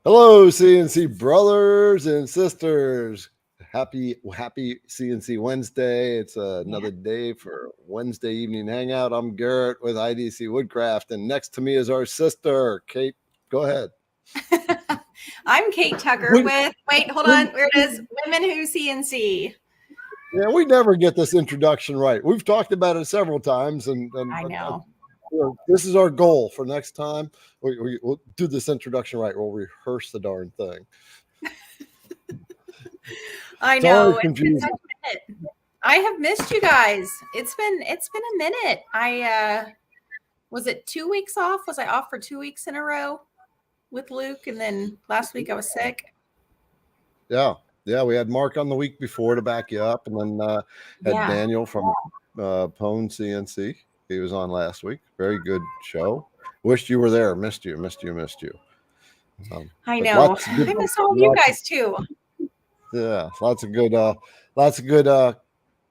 Hello, CNC brothers and sisters. Happy CNC Wednesday. It's another day for Wednesday evening hangout. I'm Garrett with IDC Woodcraft, and next to me is our sister, Kate. Go ahead. I'm Kate Tucker hold on, where it is, Women Who CNC. Yeah, we never get this introduction right. We've talked about it several times, and I know. This is our goal for next time. We'll do this introduction right. We'll rehearse the darn thing. I know. It's been such a minute. I have missed you guys. It's been a minute. I was it 2 weeks off? Was I off for 2 weeks in a row with Luke, and then last week I was sick? Yeah, we had Mark on the week before to back you up, and then had Daniel from Pone CNC. He was on last week. Very good show. Wished you were there. Missed you. I know. I miss all of you guys too. Yeah, lots of good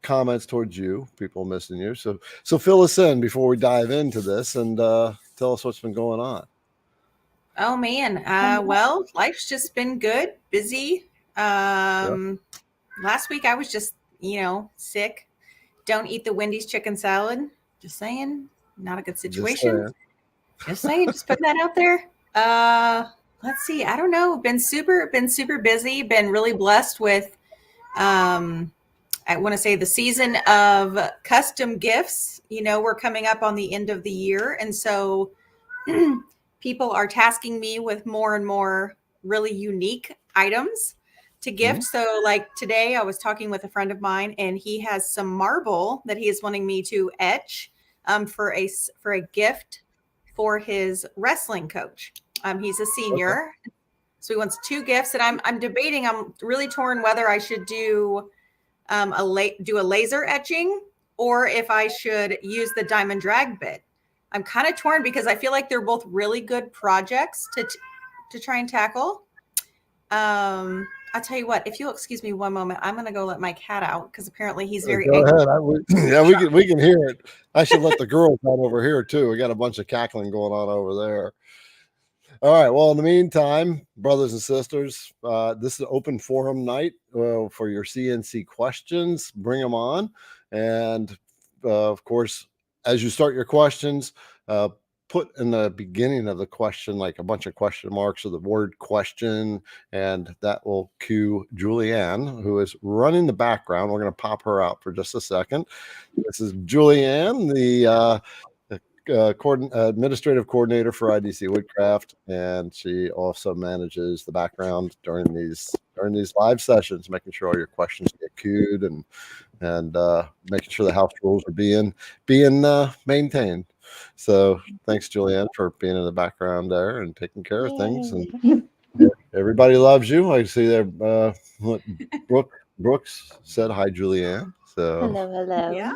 comments towards you. People missing you. So fill us in before we dive into this, and tell us what's been going on. Oh man. Well, life's just been good, busy. Last week I was just, sick. Don't eat the Wendy's chicken salad. Just saying, not a good situation. Just saying, just putting that out there. Let's see. I don't know. Been super busy. Been really blessed with, I want to say, the season of custom gifts. We're coming up on the end of the year, and so people are tasking me with more and more really unique items to gift. Mm-hmm. So like today I was talking with a friend of mine, and he has some marble that he is wanting me to etch for a gift for his wrestling coach. He's a senior. Okay. So he wants 2 gifts, and I'm debating. I'm really torn whether I should do a laser etching or if I should use the diamond drag bit. I'm kind of torn because I feel like they're both really good projects to try and tackle. I'll tell you what, if you'll excuse me one moment, I'm going to go let my cat out because apparently he's very angry. We can hear it. I should let the girls out over here too. We got a bunch of cackling going on over there. All right. Well, in the meantime, brothers and sisters, this is open forum night for your CNC questions. Bring them on. And of course, as you start your questions, put in the beginning of the question like a bunch of question marks or the word question, and that will cue Julianne, who is running the background. We're going to pop her out for just a second. This is Julianne, the administrative coordinator for IDC Woodcraft, and she also manages the background during these live sessions, making sure all your questions get queued and making sure the house rules are being maintained. So thanks, Julianne, for being in the background there and taking care of things. And everybody loves you. I see there. Brooks said hi, Julianne. So hello. Yeah.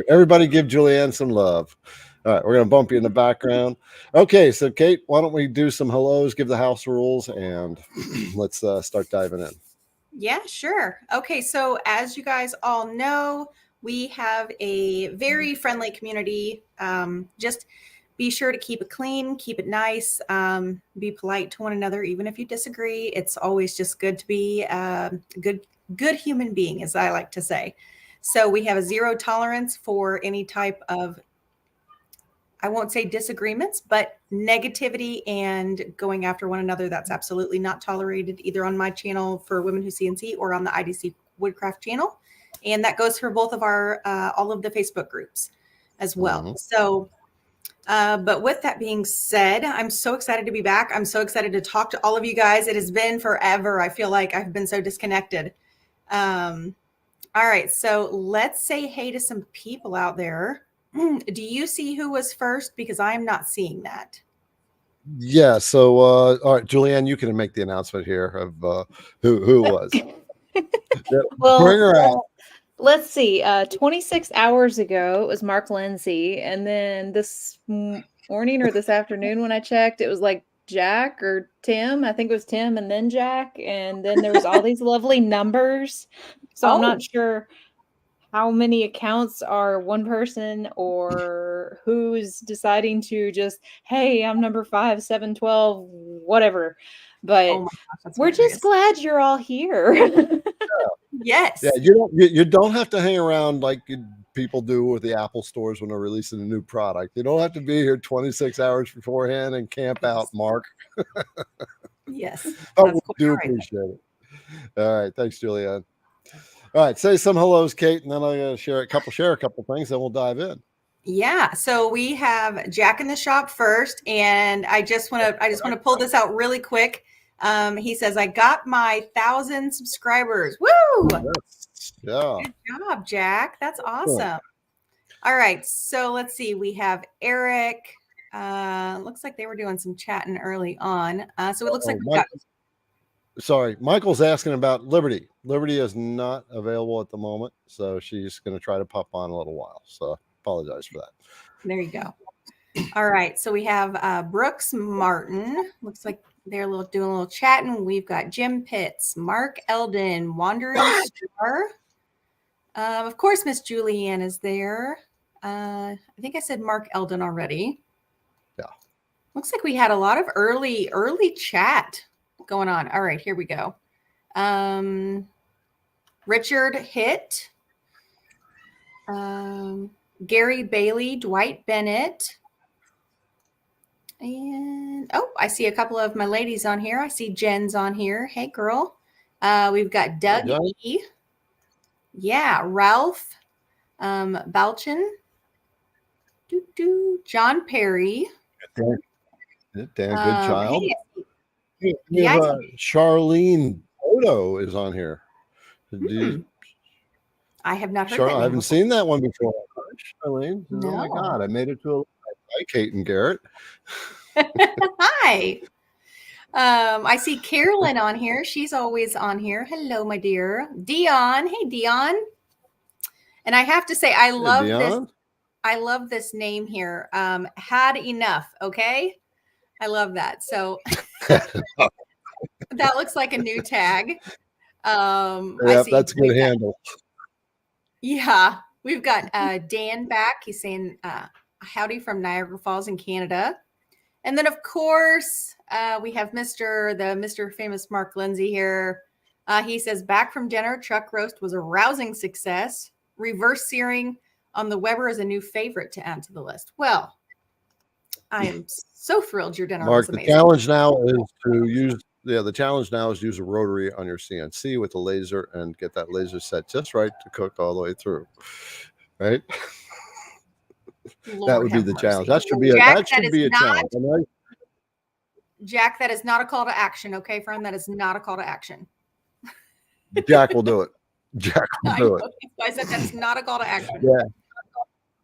Everybody give Julianne some love. All right, we're going to bump you in the background. Okay, so Kate, why don't we do some hellos, give the house rules, and let's start diving in. Yeah, sure. Okay, so as you guys all know, we have a very friendly community. Just be sure to keep it clean, keep it nice, be polite to one another, even if you disagree. It's always just good to be a good human being, as I like to say. So we have a 0 tolerance for any type of, I won't say disagreements, but negativity and going after one another. That's absolutely not tolerated either on my channel for Women Who CNC or on the IDC Woodcraft channel. And that goes for both of our, all of the Facebook groups as well. Mm-hmm. So, but with that being said, I'm so excited to be back. I'm so excited to talk to all of you guys. It has been forever. I feel like I've been so disconnected. All right. So let's say hey to some people out there. Do you see who was first? Because I'm not seeing that. Yeah. So, all right, Julianne, you can make the announcement here of who was. Well, bring her out. Let's see. 26 hours ago, it was Mark Lindsay. And then this morning or this afternoon when I checked, it was like Jack or Tim. I think it was Tim and then Jack. And then there was all these lovely numbers. So I'm not sure how many accounts are one person or who's deciding to just, hey, I'm number 5, 7, 12, whatever. But Oh my gosh, that's we're hilarious. just glad you're all here. Yes. Yeah, you don't have to hang around like people do with the Apple stores when they're releasing a new product. You don't have to be here 26 hours beforehand and camp out, Mark. Yes. But That's we cool. do All right. appreciate it. All right, thanks, Julianne. All right, say some hellos, Kate, and then I'm going to share a couple things, then we'll dive in. Yeah, so we have Jack in the shop first, and I just want to pull this out really quick. He says, "I got my 1,000 subscribers. Woo! Yes. Yeah. Good job, Jack. That's awesome." All right, so let's see. We have Eric. Looks like they were doing some chatting early on. So it looks like we got. Sorry, Michael's asking about Liberty. Liberty is not available at the moment, so she's going to try to pop on a little while. So apologize for that. There you go. All right, so we have Brooks Martin. Looks like they're doing a little chatting. We've got Jim Pitts, Mark Eldon, Wandering Star. Of course, Miss Julianne is there. I think I said Mark Eldon already. Yeah. Looks like we had a lot of early chat going on. All right, here we go. Richard Hitt, Gary Bailey, Dwight Bennett. And I see a couple of my ladies on here. I see Jen's on here. Hey, girl. We've got Doug E. Yeah, Ralph Balchin. John Perry. Damn good child. Hey, Charlene Odo is on here. I have not heard that. I haven't seen that one before. Charlene. No. Oh my God, I made it to a. Hi, Kate and Garrett. Hi. I see Carolyn on here. She's always on here. Hello, my dear. Dion. Hey, Dion. And I have to say, I love this. I love this name here. Had enough. Okay. I love that. So that looks like a new tag. Yeah, that's a good handle. Yeah. We've got Dan back. He's saying howdy from Niagara Falls in Canada. And then, of course, we have Mr. Famous Mark Lindsay here. He says, back from dinner, chuck roast was a rousing success. Reverse searing on the Weber is a new favorite to add to the list. Well, I am so thrilled your dinner was amazing. The challenge now is to use a rotary on your CNC with a laser and get that laser set just right to cook all the way through. Right? Lord, that would be the challenge. That should be a challenge. Jack, that is not a call to action. Okay, friend, that is not a call to action. Jack will do it. Jack will do it. I said that's not a call to action. Yeah.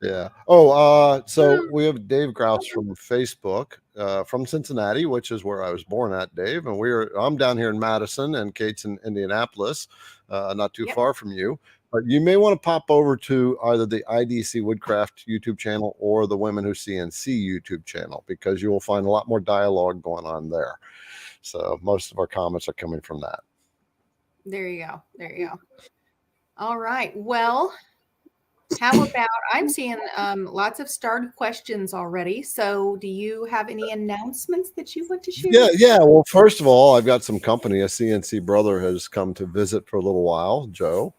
Yeah. Oh, so we have Dave Grouse from Facebook, from Cincinnati, which is where I was born at, Dave. And I'm down here in Madison, and Kate's in Indianapolis, not too far from you. But you may want to pop over to either the IDC Woodcraft YouTube channel or the Women Who CNC YouTube channel, because you will find a lot more dialogue going on there. So most of our comments are coming from that. There you go. There you go. All right. Well, how about, I'm seeing lots of starred questions already. So do you have any announcements that you want to share? Yeah. Well, first of all, I've got some company. A CNC brother has come to visit for a little while, Joe.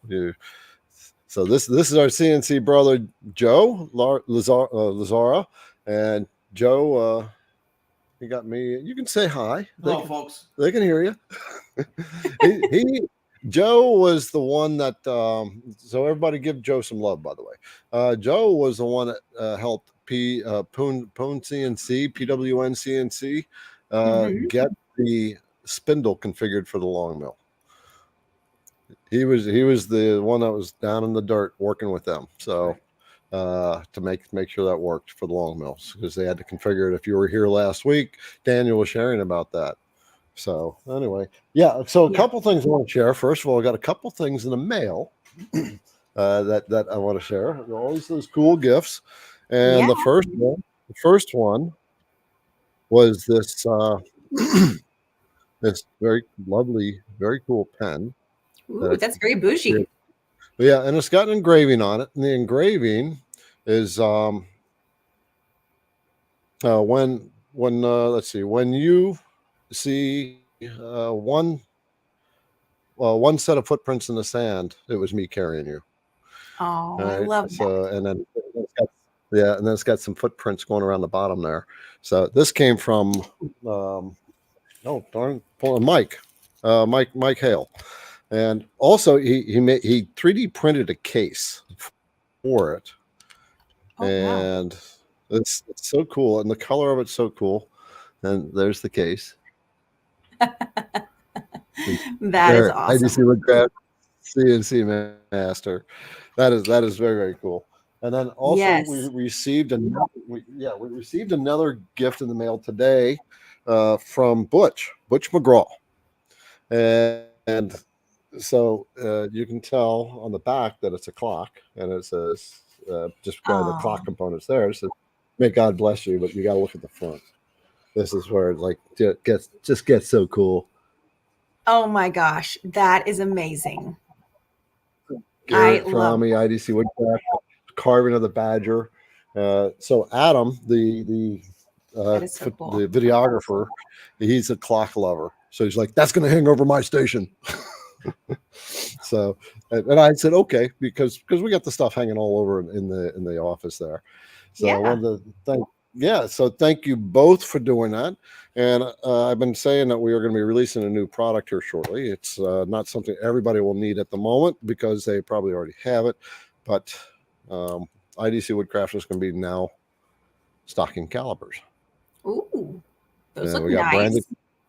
So this is our CNC brother, Joe Lazara. And Joe, you got me. You can say hi. Hello, folks. They can hear you. Joe was the one that, so everybody give Joe some love, by the way. Joe was the one that helped PWN CNC get the spindle configured for the long mill. He was the one that was down in the dirt working with them. So to make sure that worked for the long mills, because they had to configure it. If you were here last week, Daniel was sharing about that. So anyway, so a couple things I want to share. First of all, I got a couple things in the mail that I want to share. Always those cool gifts. And the first one was this this very lovely, very cool pen. Ooh, that's very bougie. Yeah, and it's got an engraving on it. And the engraving is when let's see, when you see one set of footprints in the sand, it was me carrying you. Oh, right? I love so, that. And then and then it's got some footprints going around the bottom there. So this came from Mike Hale, and also he 3D printed a case for it, and wow. It's so cool, and the color of it's so cool. And there's the case. That is awesome. IDC Woodcraft CNC Master. That is very, very cool. And then also we received another gift in the mail today from Butch McGraw, and so you can tell on the back that it's a clock, and it says just the clock components there. So may God bless you, but you got to look at the front. This is where it gets so cool. Oh my gosh, that is amazing. Garrett Fromme, IDC Woodcraft, carving of the badger. So Adam, the videographer, he's a clock lover. So he's like, that's going to hang over my station. So, and I said, okay, because we got the stuff hanging all over in the office there. So I wanted to so thank you both for doing that. And I've been saying that we are going to be releasing a new product here shortly. It's not something everybody will need at the moment because they probably already have it. But IDC Woodcraft is going to be now stocking calipers. Ooh, those look we got nice.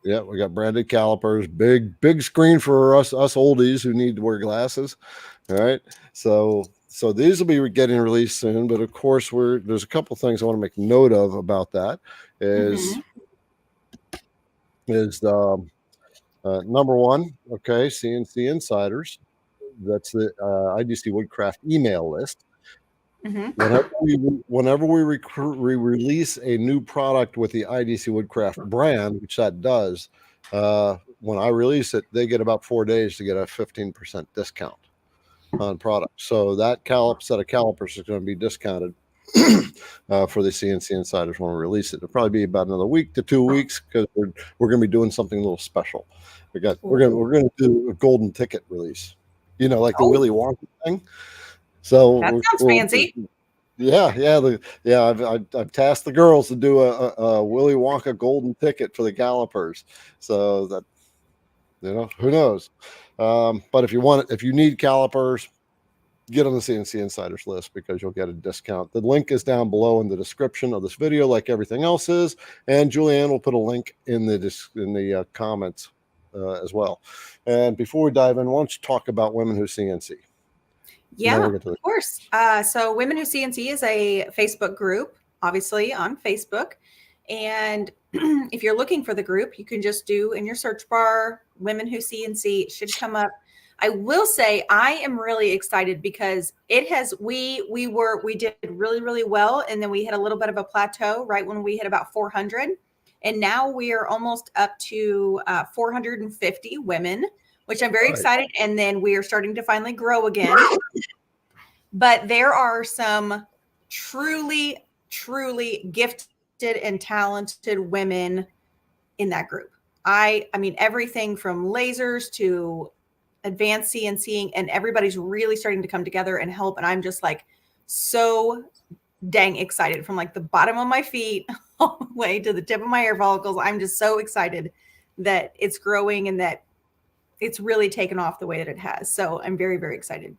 We got branded calipers, big screen for us oldies who need to wear glasses. All right. So these will be getting released soon, but of course there's a couple things I want to make note of about that is number one, okay, CNC Insiders. That's the IDC Woodcraft email list. Whenever we release a new product with the IDC Woodcraft brand, which that does, when I release it, they get about 4 days to get a 15% discount on products. So that set of calipers is going to be discounted for the CNC Insiders when we release it. It'll probably be about another week to 2 weeks because we're going to be doing something a little special. We're going to do a golden ticket release, like the Willy Wonka thing. So that sounds fancy. I've tasked the girls to do a Willy Wonka golden ticket for the calipers. So that who knows. But if you need calipers, get on the CNC Insiders list because you'll get a discount. The link is down below in the description of this video, like everything else is, and Julianne will put a link in the comments as well. And before we dive in, why don't you talk about Women Who CNC? Yeah, of course. So Women Who CNC is a Facebook group, obviously on Facebook. And if you're looking for the group, you can just do in your search bar, Women Who CNC. It should come up. I will say I am really excited because we did really, really well. And then we hit a little bit of a plateau right when we hit about 400. And now we are almost up to 450 women, which I'm very excited. And then we are starting to finally grow again. But there are some truly, truly gifted and talented women in that group. I mean, everything from lasers to advanced CNCing, and everybody's really starting to come together and help. And I'm just like so dang excited from like the bottom of my feet all the way to the tip of my hair follicles. I'm just so excited that it's growing and that it's really taken off the way that it has. So I'm very, very excited.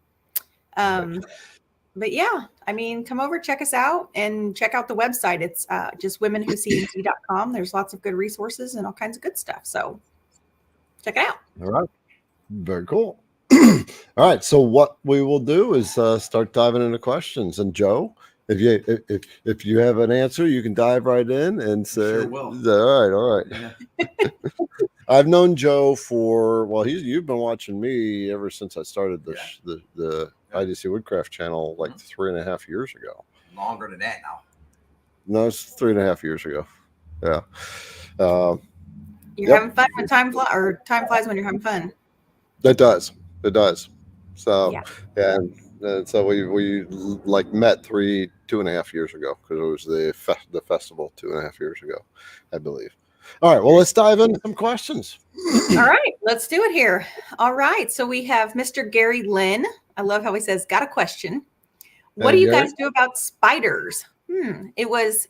But yeah, I mean, come over, check us out and check out the website. It's just womenwhocnc.com. There's lots of good resources and all kinds of good stuff. So check it out. All right. Very cool. All right. So what we will do is start diving into questions. And Joe, if you have an answer, you can dive right in and say, sure will. All right. Yeah. I've known Joe you've been watching me ever since I started the IDC Woodcraft channel like 3.5 years ago. Longer than that now. No, it's 3.5 years ago. Yeah. You're having fun when time flies when you're having fun. It does. So and so we like met 2.5 years ago because it was the festival 2.5 years ago, I believe. All right. Well, let's dive into some questions. All right, let's do it here. All right. So we have Mr. Gary Lynn. I love how he says, got a question. What do you guys do about spiders? It was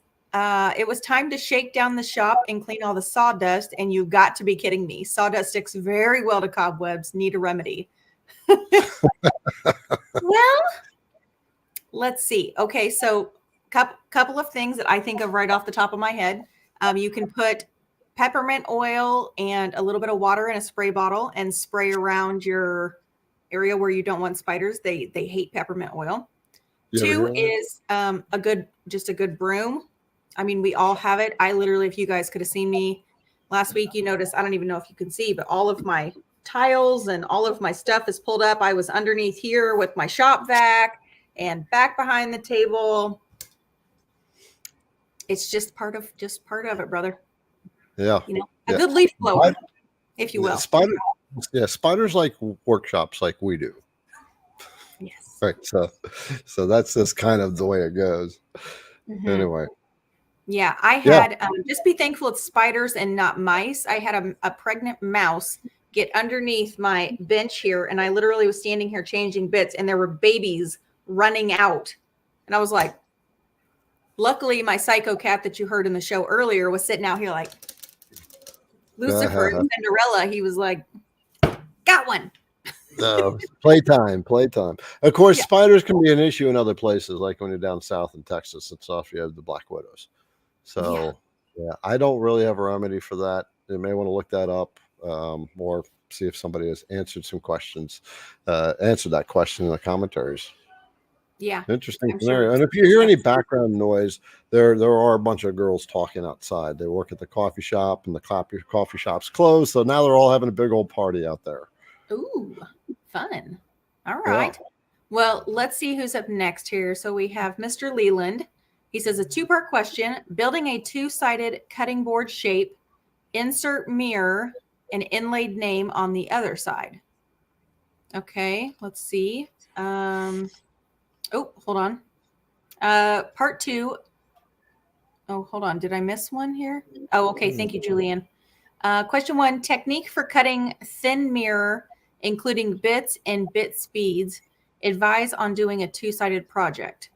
time to shake down the shop and clean all the sawdust, and you've got to be kidding me. Sawdust sticks very well to cobwebs. Need a remedy. Well, let's see. Okay, so couple of things that I think of right off the top of my head. You can put peppermint oil and a little bit of water in a spray bottle and spray around your area where you don't want spiders. They hate peppermint oil. Two is a good broom. I mean, we all have it. I literally, if you guys could have seen me last week, you noticed, I don't even know if you can see, but all of my tiles and all of my stuff is pulled up. I was underneath here with my shop vac and back behind the table. It's just part of it, brother. Yeah. You know, a good leaf blower, if you will. Spiders like workshops like we do. Yes. Right. So that's just kind of the way it goes. Anyway. Yeah, I had just be thankful it's spiders and not mice. I had a pregnant mouse get underneath my bench here, and I literally was standing here changing bits, and there were babies running out. And I was like, luckily my psycho cat that you heard in the show earlier was sitting out here like Lucifer and Cinderella. He was like, got one. Playtime. Of course, spiders can be an issue in other places, like when you're down south in Texas and stuff. You have the black widows. So I don't really have a remedy for that. You may want to look that up or see if somebody has answered some questions, answered that question in the commentaries. Yeah. Interesting scenario. Sure. And if you hear any background noise, there are a bunch of girls talking outside. They work at the coffee shop, and the coffee shop's closed. So now they're all having a big old party out there. Ooh, fun. All right. Yeah. Well, let's see who's up next here. So we have Mr. Leland. He says a two-part question, building a two-sided cutting board shape, insert mirror, and inlaid name on the other side. Okay, let's see. Oh, hold on. Part two. Oh, hold on. Did I miss one here? Oh, okay. Thank you, Julian. Question one, technique for cutting thin mirror, including bits and bit speeds. Advise on doing a two-sided project.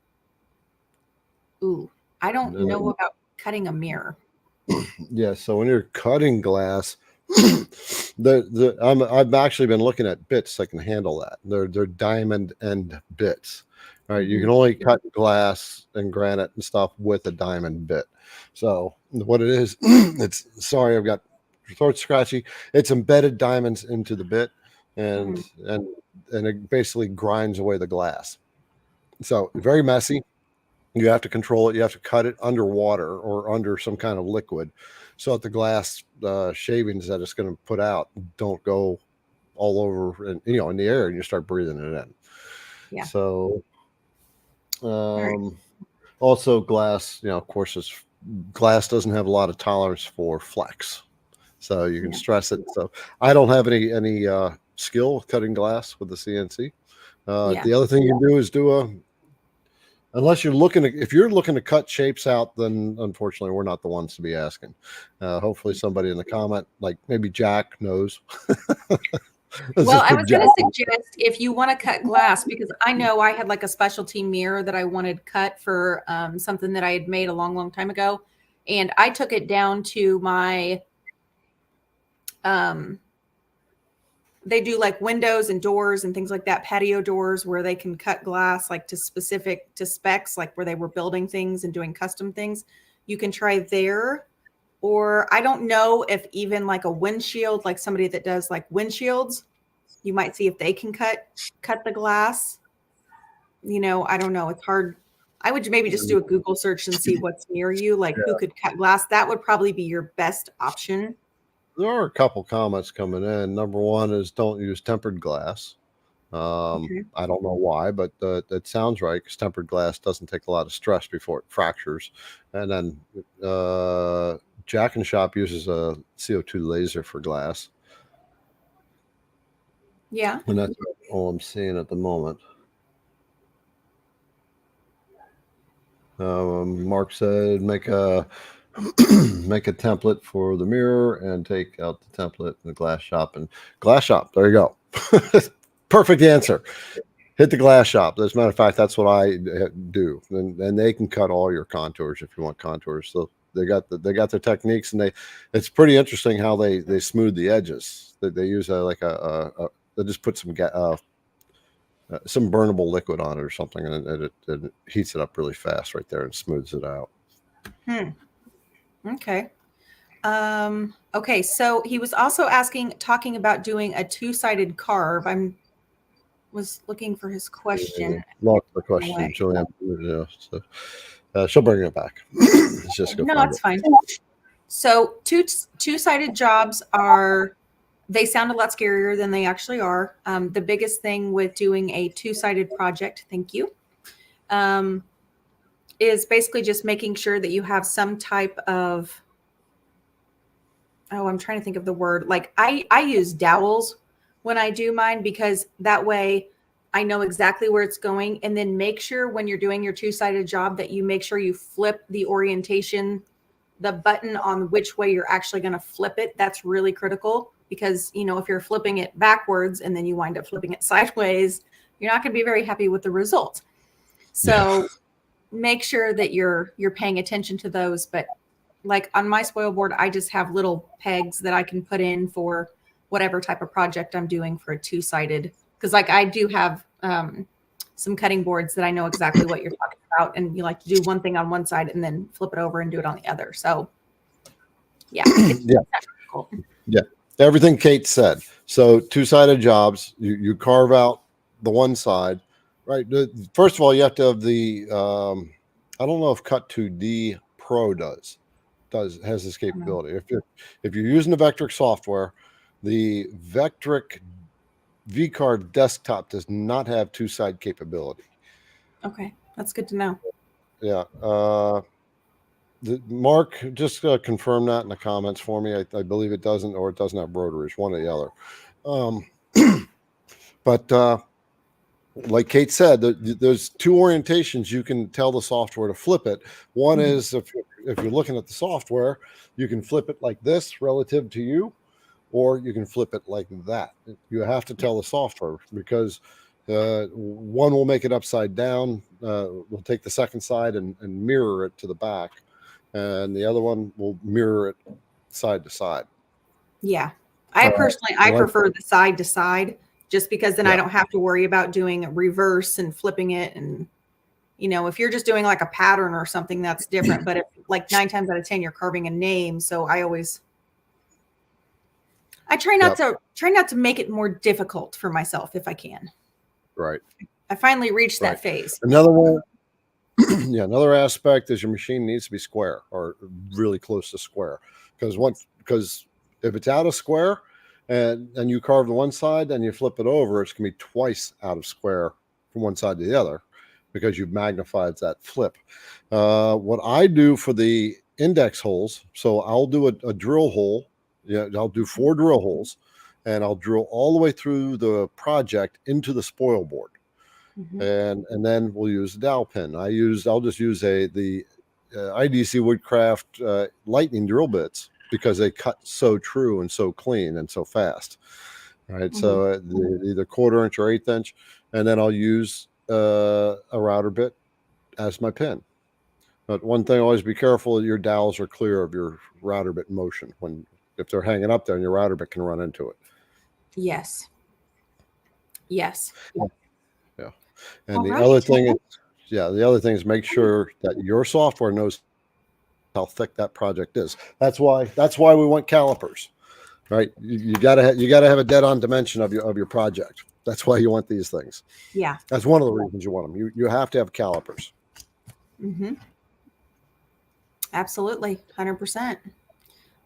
Ooh, I don't know about cutting a mirror. Yeah, so when you're cutting glass, I've actually been looking at bits that can handle that. They're diamond end bits. All right, you can only cut glass and granite and stuff with a diamond bit. So what it is, I've got throat scratchy. It's embedded diamonds into the bit, and it basically grinds away the glass. So very messy. You have to control it. You have to cut it underwater or under some kind of liquid, so that the glass shavings that it's going to put out don't go all over and in the air, and you start breathing it in. Yeah. So, also glass. Of course, glass doesn't have a lot of tolerance for flex, so you can stress it. So I don't have any skill cutting glass with the CNC. The other thing you can do is unless if you're looking to cut shapes out, then unfortunately we're not the ones to be asking. Hopefully somebody in the comment, like maybe Jack, knows. Well, I was going to suggest if you want to cut glass, because I know I had like a specialty mirror that I wanted cut for something that I had made a long, long time ago. And I took it down to my, they do like windows and doors and things like that, patio doors where they can cut glass like to specs, like where they were building things and doing custom things. You can try there. Or I don't know if even like a windshield, like somebody that does like windshields, you might see if they can cut the glass. I don't know. It's hard. I would maybe just do a Google search and see what's near you, like who could cut glass. That would probably be your best option. There are a couple comments coming in. Number one is don't use tempered glass. I don't know why, but that sounds right, because tempered glass doesn't take a lot of stress before it fractures. And then Jack and Shop uses a CO2 laser for glass. Yeah. And that's all I'm seeing at the moment. Mark said make a make a template for the mirror and take out the template in the glass shop. And glass shop, there you go. Perfect answer. Hit the glass shop. As a matter of fact, that's what I do. And they can cut all your contours if you want contours. So they got their techniques, and it's pretty interesting how they smooth the edges. They use they just put some burnable liquid on it or something, and it heats it up really fast right there and smooths it out. Okay. Okay. So he was also talking about doing a two-sided carve. Was looking for his question. Lost the question. She'll bring it back. It's just no, that's fine. So two-sided jobs they sound a lot scarier than they actually are. The biggest thing with doing a two-sided project, thank you, is basically just making sure that you have some type of, I'm trying to think of the word. Like I use dowels when I do mine, because that way I know exactly where it's going. And then make sure when you're doing your two-sided job that you make sure you flip the orientation, the button on which way you're actually going to flip it. That's really critical, because, if you're flipping it backwards and then you wind up flipping it sideways, you're not going to be very happy with the result. So make sure that you're paying attention to those. But like on my spoil board, I just have little pegs that I can put in for whatever type of project I'm doing for a two-sided, because like I do have some cutting boards that I know exactly what you're talking about, and you like to do one thing on one side and then flip it over and do it on the other. So yeah. Everything Kate said. So two-sided jobs, you carve out the one side, right? First of all, you have to have the I don't know if Cut 2D Pro has this capability. If you're using the Vectric software, the Vectric V-Carve desktop does not have two-side capability. Okay, that's good to know. Yeah. Mark, just confirm that in the comments for me. I believe it doesn't, or it doesn't have rotaries, one or the other. But like Kate said, there's two orientations you can tell the software to flip it. One is if you're looking at the software, you can flip it like this relative to you, or you can flip it like that. You have to tell the software, because one will make it upside down. We'll take the second side and mirror it to the back, and the other one will mirror it side to side. Yeah. I prefer the side to side, just because then I don't have to worry about doing a reverse and flipping it. And, if you're just doing like a pattern or something, that's different. But if, like 9 times out of 10, you're carving a name. So I try not to make it more difficult for myself if I can. Right. I finally reached that phase. Another one. Another aspect is your machine needs to be square, or really close to square, because if it's out of square and you carve the one side and you flip it over, it's going to be twice out of square from one side to the other, because you've magnified that flip. What I do for the index holes, so I'll do a drill hole. I'll do 4 drill holes, and I'll drill all the way through the project into the spoil board. And then we'll use the dowel pin. I'll just use the IDC Woodcraft lightning drill bits, because they cut so true and so clean and so fast. Right. So either 1/4 inch or 1/8 inch, and then I'll use a router bit as my pin. But one thing, always be careful that your dowels are clear of your router bit motion. If they're hanging up there, and your router bit can run into it. Yes. And the other thing is make sure that your software knows how thick that project is. That's why we want calipers, right? You gotta have a dead-on dimension of your project. That's why you want these things. Yeah. That's one of the reasons you want them. You have to have calipers. Absolutely. 100%.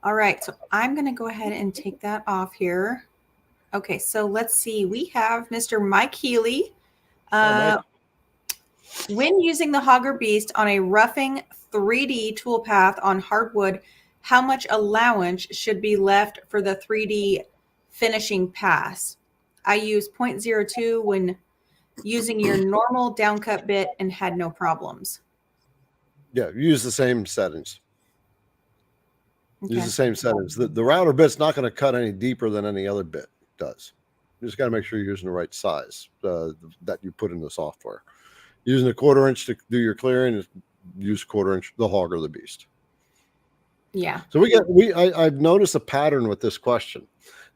All right. So I'm going to go ahead and take that off here. Okay. So let's see. We have Mr. Mike Healy. When using the Hogger Beast on a roughing 3D toolpath on hardwood, how much allowance should be left for the 3D finishing pass? I used 0.02 when using your normal downcut bit and had no problems. Yeah, use the same settings. Okay. Use the same settings. The router bit's not going to cut any deeper than any other bit does. You just got to make sure you're using the right size that you put in the software. Using a 1/4 inch to do your clearing, use 1/4 inch, the hog or the beast. Yeah. So I've noticed a pattern with this question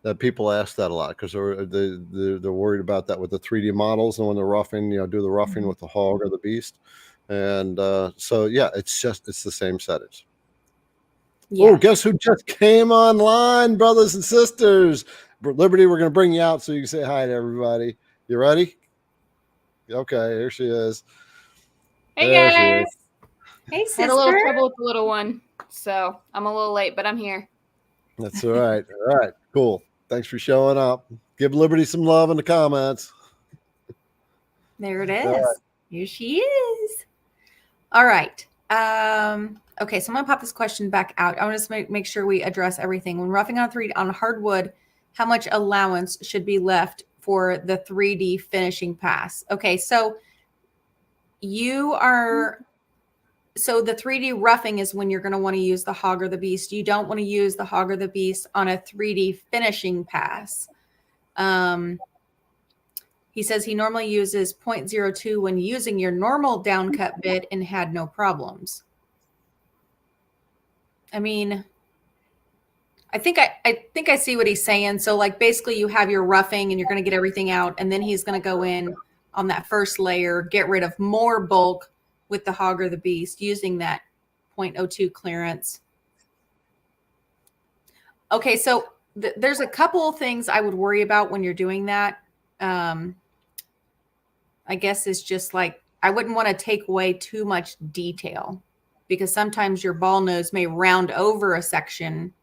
that people ask that a lot because they're worried about that with the 3D models, and when they're roughing, do the roughing with the hog or the beast. And so yeah, it's the same settings. Yeah. Oh, guess who just came online, brothers and sisters? Liberty, we're going to bring you out so you can say hi to everybody. You ready? Okay, here she is. Hey, guys. Hey, sister. Had a little trouble with the little one, so I'm a little late, but I'm here. That's all right. All right, cool. Thanks for showing up. Give Liberty some love in the comments. There it is. Right. Here she is. All right. Okay, so I'm gonna pop this question back out. I want to make sure we address everything. When roughing on hardwood, how much allowance should be left for the 3D finishing pass? Okay, so the 3D roughing is when you're going to want to use the hog or the beast. You don't want to use the hog or the beast on a 3D finishing pass. He says he normally uses 0.02 when using your normal downcut bit and had no problems. I mean, I think I see what he's saying. So like basically you have your roughing and you're going to get everything out, and then he's going to go in on that first layer, get rid of more bulk with the hog or the beast using that 0.02 clearance. Okay, so there's a couple of things I would worry about when you're doing that. I guess it's just like, I wouldn't want to take away too much detail because sometimes your ball nose may round over a section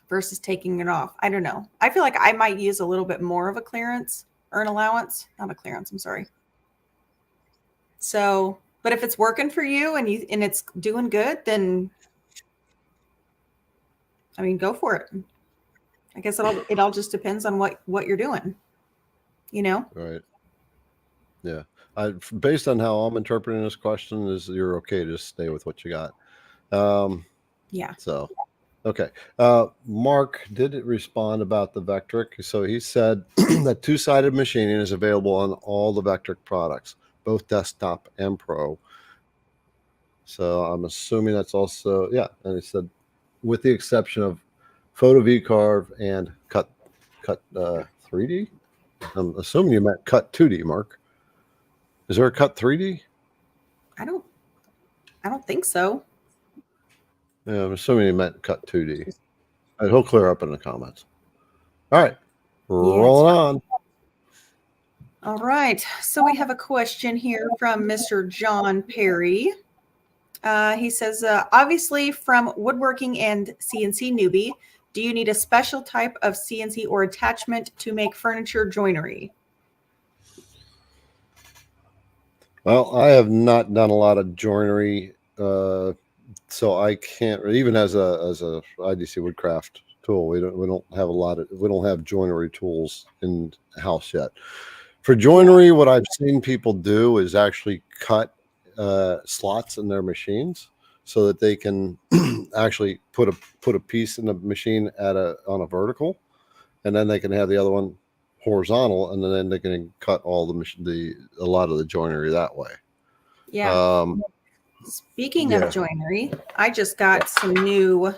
versus taking it off. I don't know. I feel like I might use a little bit more of a clearance or an allowance, not a clearance, I'm sorry. So, but if it's working for you and it's doing good, then I mean, go for it. I guess it all just depends on what you're doing, Right. Yeah. Based on how I'm interpreting this question, is you're okay to just stay with what you got. Yeah. So, okay. Mark did respond about the Vectric. So he said that two-sided machining is available on all the Vectric products, both desktop and pro. So I'm assuming that's also, yeah. And he said, with the exception of photo V-carve and cut 3D. I'm assuming you meant cut 2D, Mark. Is there a cut 3D? I don't think so. Yeah, I'm assuming you meant cut 2D. He'll clear up in the comments. All right, rolling on. All right, so we have a question here from Mr. John Perry. He says, obviously from woodworking and CNC newbie, do you need a special type of CNC or attachment to make furniture joinery? Well, I have not done a lot of joinery, so I can't. Even as a IDC Woodcraft tool, we don't have joinery tools in house yet. For joinery, what I've seen people do is actually cut slots in their machines so that they can actually put a piece in the machine on a vertical, and then they can have the other one horizontal, and then they can cut all a lot of the joinery that way. Yeah. Speaking of joinery, I just got some new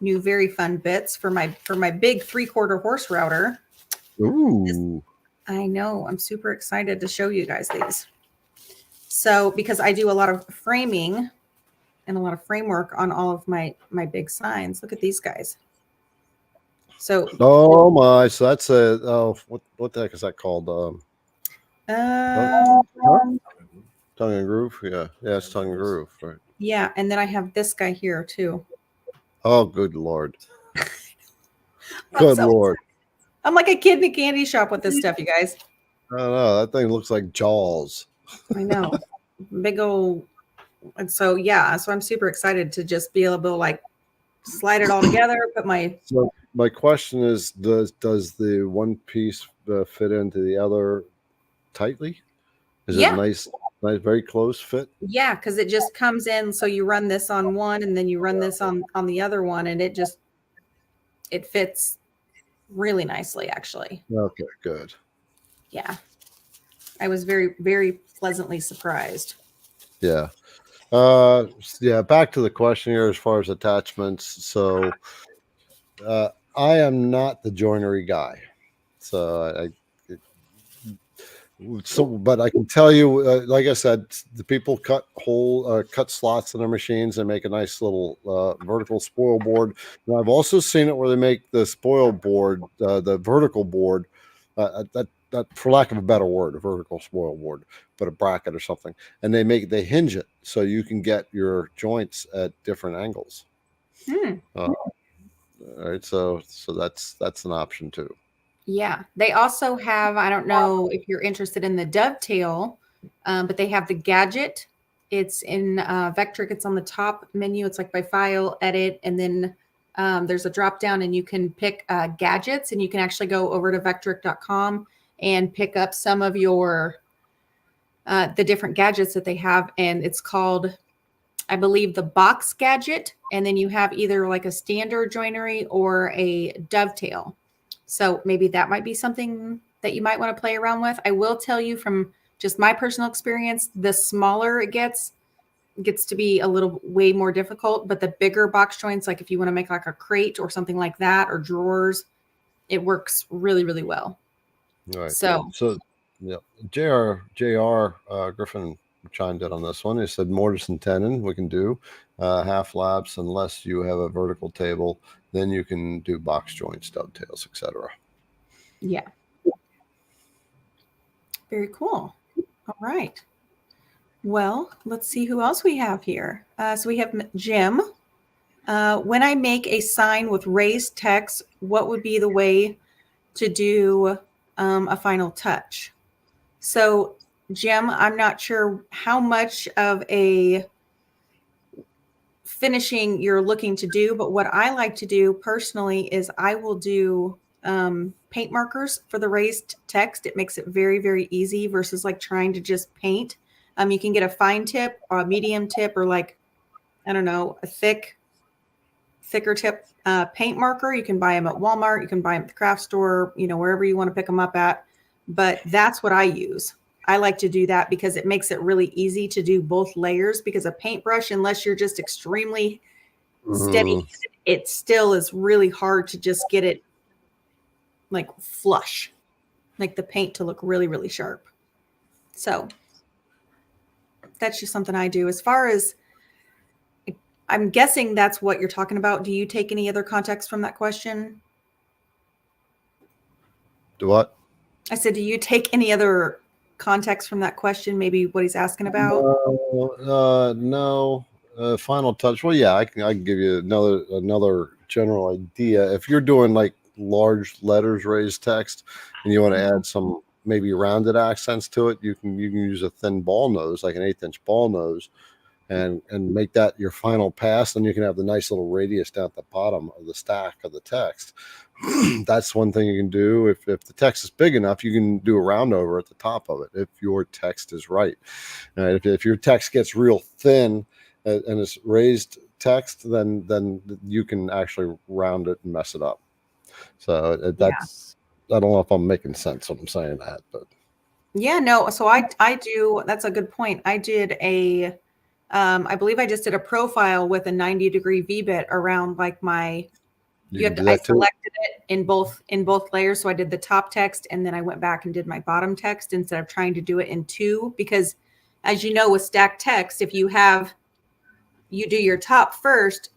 very fun bits for my big 3/4 horse router. Ooh. I know. I'm super excited to show you guys these. So, because I do a lot of framing and a lot of framework on all of my big signs. Look at these guys. So, oh my, so that's what the heck is that called? Tongue and groove. Yeah, it's tongue and groove, right? Yeah, and then I have this guy here too. Oh, good Lord. Good Lord. I'm like a kid in a candy shop with this stuff, you guys. I don't know. That thing looks like Jaws. I know. Big old. And so, yeah, so I'm super excited to just be able to like slide it all together, put my. So my question is, does the one piece fit into the other tightly? Is it nice? Nice, very close fit. Yeah, because it just comes in. So you run this on one, and then you run this on the other one, and it fits really nicely, actually. Okay, good. Yeah, I was very, very pleasantly surprised. Yeah. Yeah, back to the question here as far as attachments. So I am not the joinery guy. But I can tell you, like I said, the people cut slots in their machines and make a nice little vertical spoil board. And I've also seen it where they make the spoil board, the vertical board, that for lack of a better word, a vertical spoil board, but a bracket or something, and they hinge it so you can get your joints at different angles. All right, so that's an option too. Yeah, they also have, I don't know if you're interested in the dovetail, but they have the gadget. It's in Vectric. It's on the top menu. It's like by file, edit, and then there's a drop down and you can pick gadgets, and you can actually go over to vectric.com and pick up some of your the different gadgets that they have. And it's called, I believe, the box gadget. And then you have either like a standard joinery or a dovetail. So maybe that might be something that you might want to play around with. I will tell you from just my personal experience, the smaller it gets to be a little way more difficult. But the bigger box joints, like if you want to make like a crate or something like that, or drawers, it works really, really well. All right. So yeah, Jr. Griffin chimed in on this one. He said mortise and tenon we can do half laps unless you have a vertical table. Then you can do box joints, dovetails, etc. Yeah. Very cool. All right. Well, let's see who else we have here. So we have Jim. When I make a sign with raised text, what would be the way to do a final touch? So, Jim, I'm not sure how much of a finishing you're looking to do, but what I like to do personally is I will do paint markers for the raised text. It makes it very, very easy versus like trying to just paint. You can get a fine tip or a medium tip, or like, I don't know, a thicker tip paint marker. You can buy them at Walmart. You can buy them at the craft store, wherever you want to pick them up at. But that's what I use. I like to do that because it makes it really easy to do both layers, because a paintbrush, unless you're just extremely steady, it still is really hard to just get it like flush, like the paint to look really, really sharp. So that's just something I do. As far as, I'm guessing that's what you're talking about. Do you take any other context from that question? Do what? I said, do you take any other context from that question? Maybe what he's asking about? No. Final touch. Well, yeah, I can give you another general idea. If you're doing like large letters, raised text, and you want to add some maybe rounded accents to it, you can use a thin ball nose, like an 1/8 inch ball nose, and make that your final pass. And you can have the nice little radius down at the bottom of the stack of the text. That's one thing you can do. If the text is big enough, you can do a round over at the top of it if your text is right. If your text gets real thin and it's raised text, then you can actually round it and mess it up. So that's, I don't know if I'm making sense when I'm saying that, but yeah, no. So I do. That's a good point. I did I believe I just did a profile with a 90-degree V-bit around like my. I selected it in both layers. So I did the top text, and then I went back and did my bottom text instead of trying to do it in two, because as you know, with stacked text, if you do your top first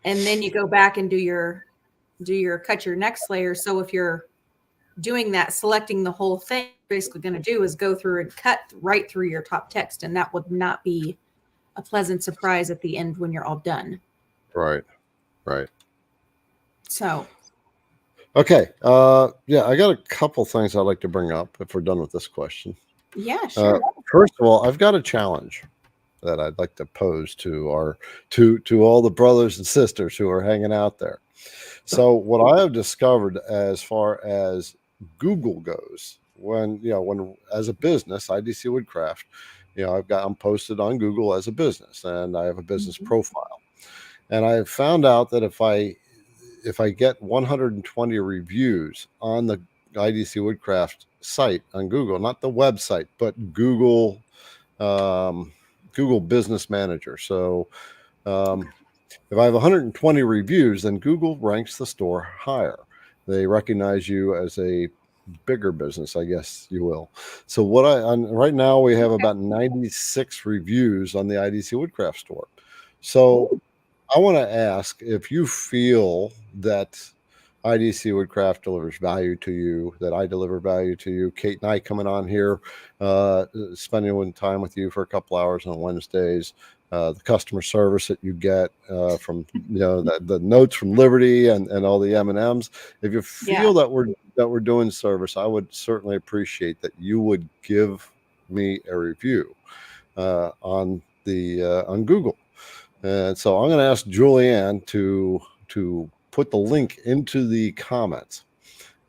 and then you go back and do your cut your next layer. So if you're doing that, selecting the whole thing, basically going to do is go through and cut right through your top text. And that would not be a pleasant surprise at the end when you're all done. Right. So, okay. Yeah, I got a couple things I'd like to bring up if we're done with this question. Yeah, sure. First of all, I've got a challenge that I'd like to pose to all the brothers and sisters who are hanging out there. So what I have discovered as far as Google goes, when as a business, IDC Woodcraft, I'm posted on Google as a business, and I have a business profile. And I have found out that if I get 120 reviews on the IDC Woodcraft site on Google, not the website, but Google Business Manager. So if I have 120 reviews, then Google ranks the store higher. They recognize you as a bigger business, I guess you will. So right now we have about 96 reviews on the IDC Woodcraft store. So I want to ask if you feel that IDC Woodcraft delivers value to you, that I deliver value to you. Kate and I coming on here, spending time with you for a couple hours on Wednesdays, the customer service that you get from the notes from Liberty and all the M&Ms. If you feel that we're doing service, I would certainly appreciate that you would give me a review on Google. And so I'm going to ask Julianne to put the link into the comments.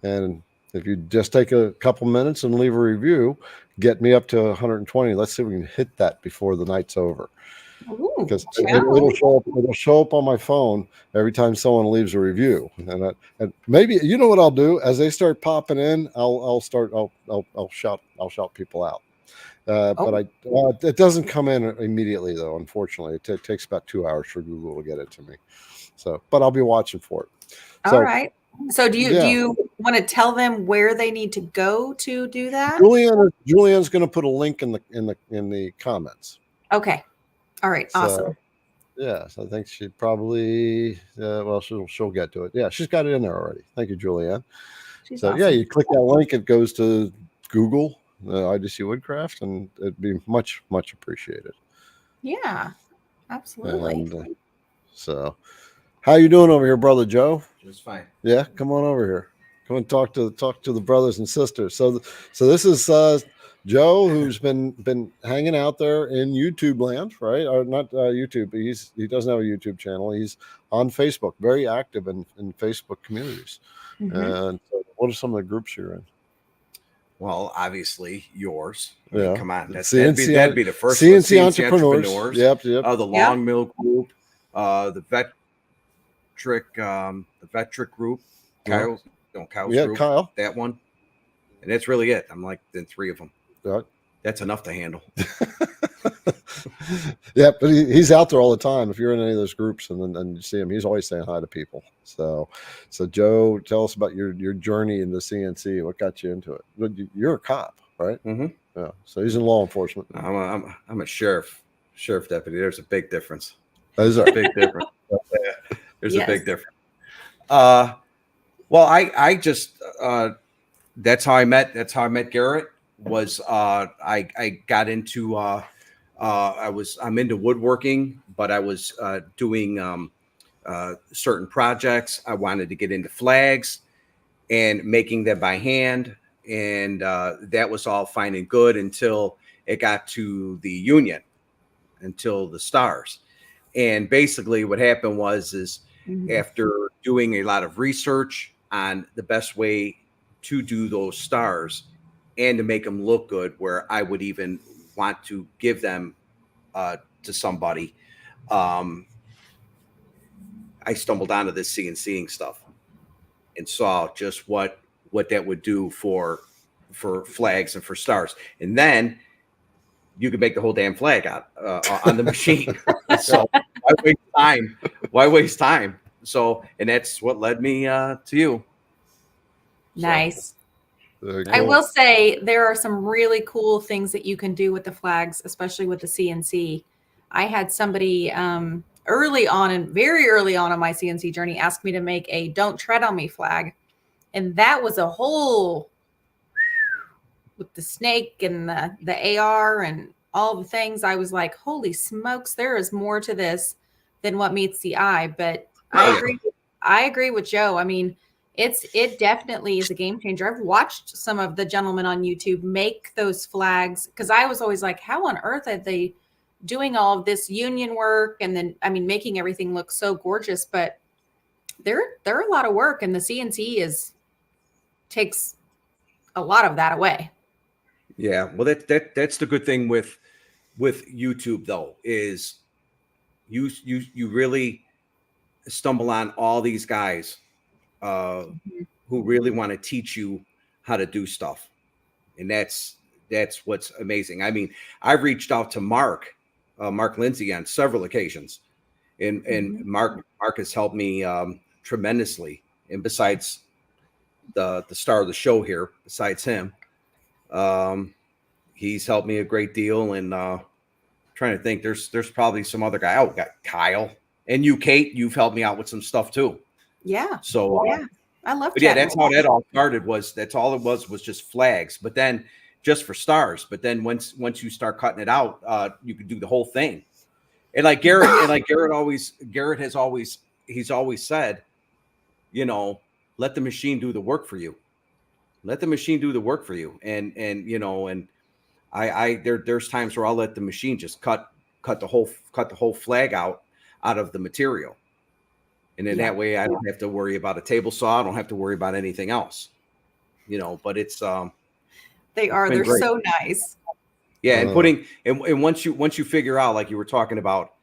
And if you just take a couple minutes and leave a review, get me up to 120. Let's see if we can hit that before the night's over. Because it'll show up on my phone every time someone leaves a review. And maybe, you know what I'll do? As they start popping in, I'll shout people out. But it doesn't come in immediately, though. Unfortunately, it takes about 2 hours for Google to get it to me. So, but I'll be watching for it. All right. So, do you want to tell them where they need to go to do that? Julianne's going to put a link in the comments. Okay. All right. Awesome. So I think she probably she'll get to it. Yeah, she's got it in there already. Thank you, Julianne. She's awesome. You click that link, it goes to Google. IDC Woodcraft, and it'd be much, much appreciated. Yeah, absolutely. And, so, how you doing over here, brother Joe? Just fine. Yeah, come on over here. Come and talk to the brothers and sisters. So this is Joe, who's been hanging out there in YouTube land, right? Or not YouTube. He doesn't have a YouTube channel. He's on Facebook, very active in Facebook communities. And so what are some of the groups you're in? Well, obviously yours. Yeah. Come on. That'd be the first CNC one. Entrepreneurs. Yep. The Long Mill Group, the Vectric Group, Kyle's group. Kyle. That one. And that's really it. I'm like, then 3 of them. Yeah. That's enough to handle. Yeah, but he's out there all the time. If you're in any of those groups and you see him, he's always saying hi to people. So Joe, tell us about your journey into CNC. What got you into it? You're a cop, right? Mm-hmm. Yeah. So he's in law enforcement. I'm a sheriff deputy. There's a big difference. There's a big difference. There's a big difference. Well, I just that's how I met Garrett. Was I got into I'm into woodworking, but I was doing certain projects. I wanted to get into flags and making them by hand, and that was all fine and good until it got to the union, until the stars. And basically what happened was after doing a lot of research on the best way to do those stars and to make them look good, where I would even want to give them to somebody, I stumbled onto this CNCing stuff and saw just what that would do for flags and for stars. And then you could make the whole damn flag out on the machine. So why waste time? So, and that's what led me to you. Nice. I will say there are some really cool things that you can do with the flags, especially with the CNC. I had somebody very early on my CNC journey ask me to make a "Don't Tread on Me" flag, and that was a whole with the snake and the AR and all the things. I was like, holy smokes, there is more to this than what meets the eye. But I agree with Joe. I mean, it definitely is a game changer. I've watched some of the gentlemen on YouTube make those flags, because I was always like, how on earth are they doing all of this union work? And then, I mean, making everything look so gorgeous, but they're a lot of work, and the CNC takes a lot of that away. Yeah. Well, that's the good thing with with YouTube though is you really stumble on all these guys who really want to teach you how to do stuff, and that's what's amazing. I mean, I've reached out to Mark Lindsay on several occasions, and Mark has helped me tremendously. And besides the star of the show here, besides him, he's helped me a great deal. And trying to think, there's probably some other guy. Oh, we got Kyle and you, Kate. You've helped me out with some stuff too. Yeah. So yeah, I love. But yeah, that's how that all started. That's all it was just flags. But then just for stars. But then once you start cutting it out, you can do the whole thing. And like Garrett, has always said, you know, let the machine do the work for you. Let the machine do the work for you. And you know, and there's times where I'll let the machine just cut the whole flag out of the material. And then that way I don't have to worry about a table saw. I don't have to worry about anything else, you know, but it's, they're great. So nice. Yeah. And and once you figure out, like you were talking about,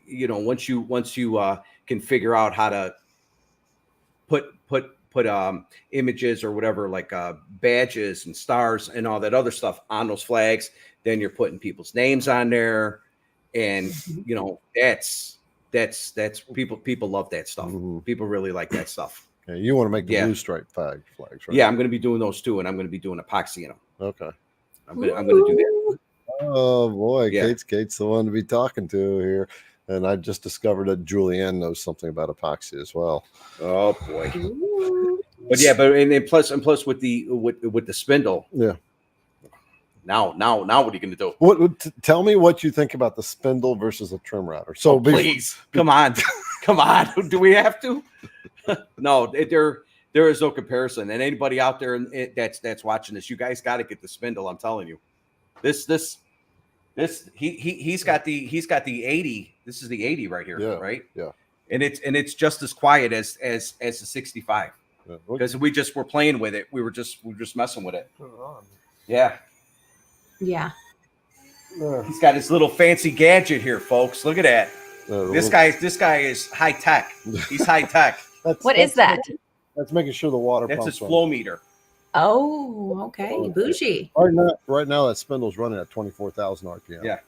you know, once you can figure out how to put images or whatever, like badges and stars and all that other stuff on those flags, then you're putting people's names on there. And, you know, that's people love that stuff. People really like that stuff. Yeah, you want to make the blue stripe flags, right? Yeah, I'm going to be doing those too, and I'm going to be doing epoxy in them. Okay. I'm going to do that. Oh boy, yeah. Kate's the one to be talking to here, and I just discovered that Julianne knows something about epoxy as well. Oh boy. But yeah, and plus with the spindle. Yeah. Now, what are you going to do? Tell me what you think about the spindle versus a trim router. So please, come on. Do we have to? No, there is no comparison. And anybody out there that's watching this, you guys got to get the spindle. I'm telling you, he's got the 80. This is the 80 right here, right? Yeah. And it's just as quiet as the 65 because we just were playing with it. We were just messing with it. Yeah. Yeah. He's got his little fancy gadget here, folks. Look at that. This guy is high tech. He's high tech. What is that? That's making sure the water That's pumps his flow meter. Oh, okay. Bougie. Right now that spindle's running at 24,000 RPM. Yeah.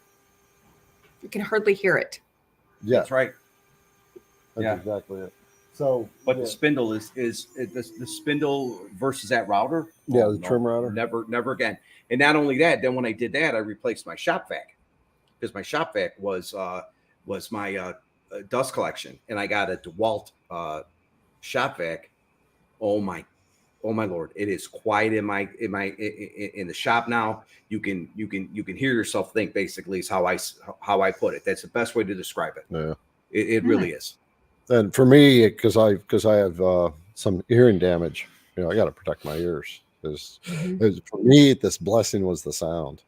You can hardly hear it. Yeah. That's right. That's exactly it. So, but the spindle is the spindle versus that router. Yeah, the trim router. Never again. And not only that, then when I did that, I replaced my shop vac because my shop vac was my dust collection, and I got a DeWalt shop vac. Oh my Lord! It is quiet in the shop now. You can hear yourself think. Basically, is how I put it. That's the best way to describe it. Yeah, it really is. And for me, because I have some hearing damage, you know, I got to protect my ears. For me, this blessing was the sound.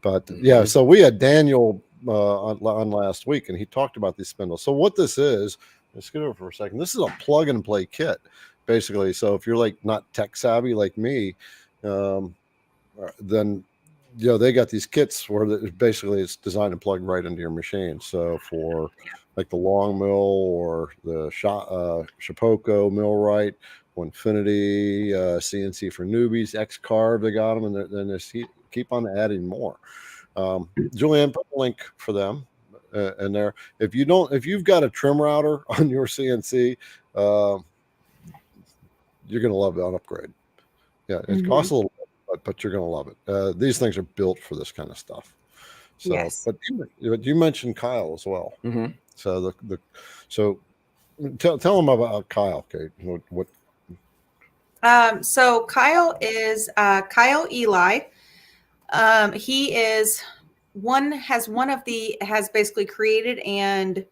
But yeah, so we had Daniel on last week, and he talked about these spindles. So what this is, let's get over for a second. This is a plug and play kit, basically. So if you're like not tech savvy like me, then you know they got these kits where basically it's designed to plug right into your machine. So for like the long mill or the Shapeoko millwright, Infinity, CNC for newbies, X-Carve, they got them, and then they keep on adding more. Julianne, put a link for them in there. If you've got a trim router on your CNC, you're gonna love that upgrade. Yeah, it costs a little bit, but you're gonna love it. These things are built for this kind of stuff. So, yes. But you mentioned Kyle as well. So so tell them about Kyle, Kate. What? So Kyle is Kyle Eli. He has basically created and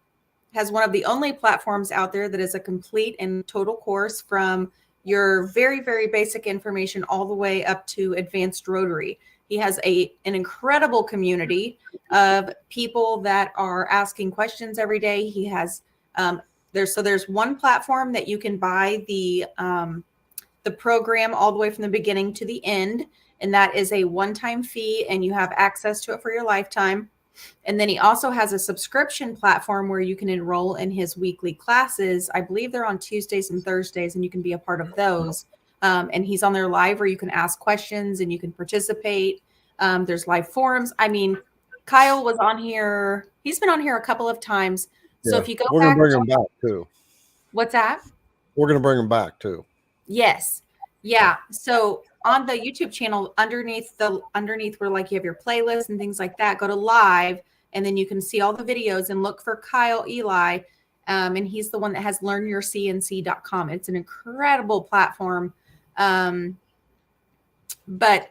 has one of the only platforms out there that is a complete and total course from your very, very basic information all the way up to advanced rotary. He has an incredible community of people that are asking questions every day. He has there's one platform that you can buy the the program all the way from the beginning to the end. And that is a one-time fee, and you have access to it for your lifetime. And then he also has a subscription platform where you can enroll in his weekly classes. I believe they're on Tuesdays and Thursdays, and you can be a part of those. And he's on there live where you can ask questions and you can participate. There's live forums. I mean, Kyle was on here. He's been on here a couple of times. So if you go we're back, going to bring him back too. What's that? We're going to bring him back too. Yes. Yeah. So on the YouTube channel, underneath where like you have your playlist and things like that, go to live, and then you can see all the videos and look for Kyle Eli. And he's the one that has learnyourcnc.com. It's an incredible platform. But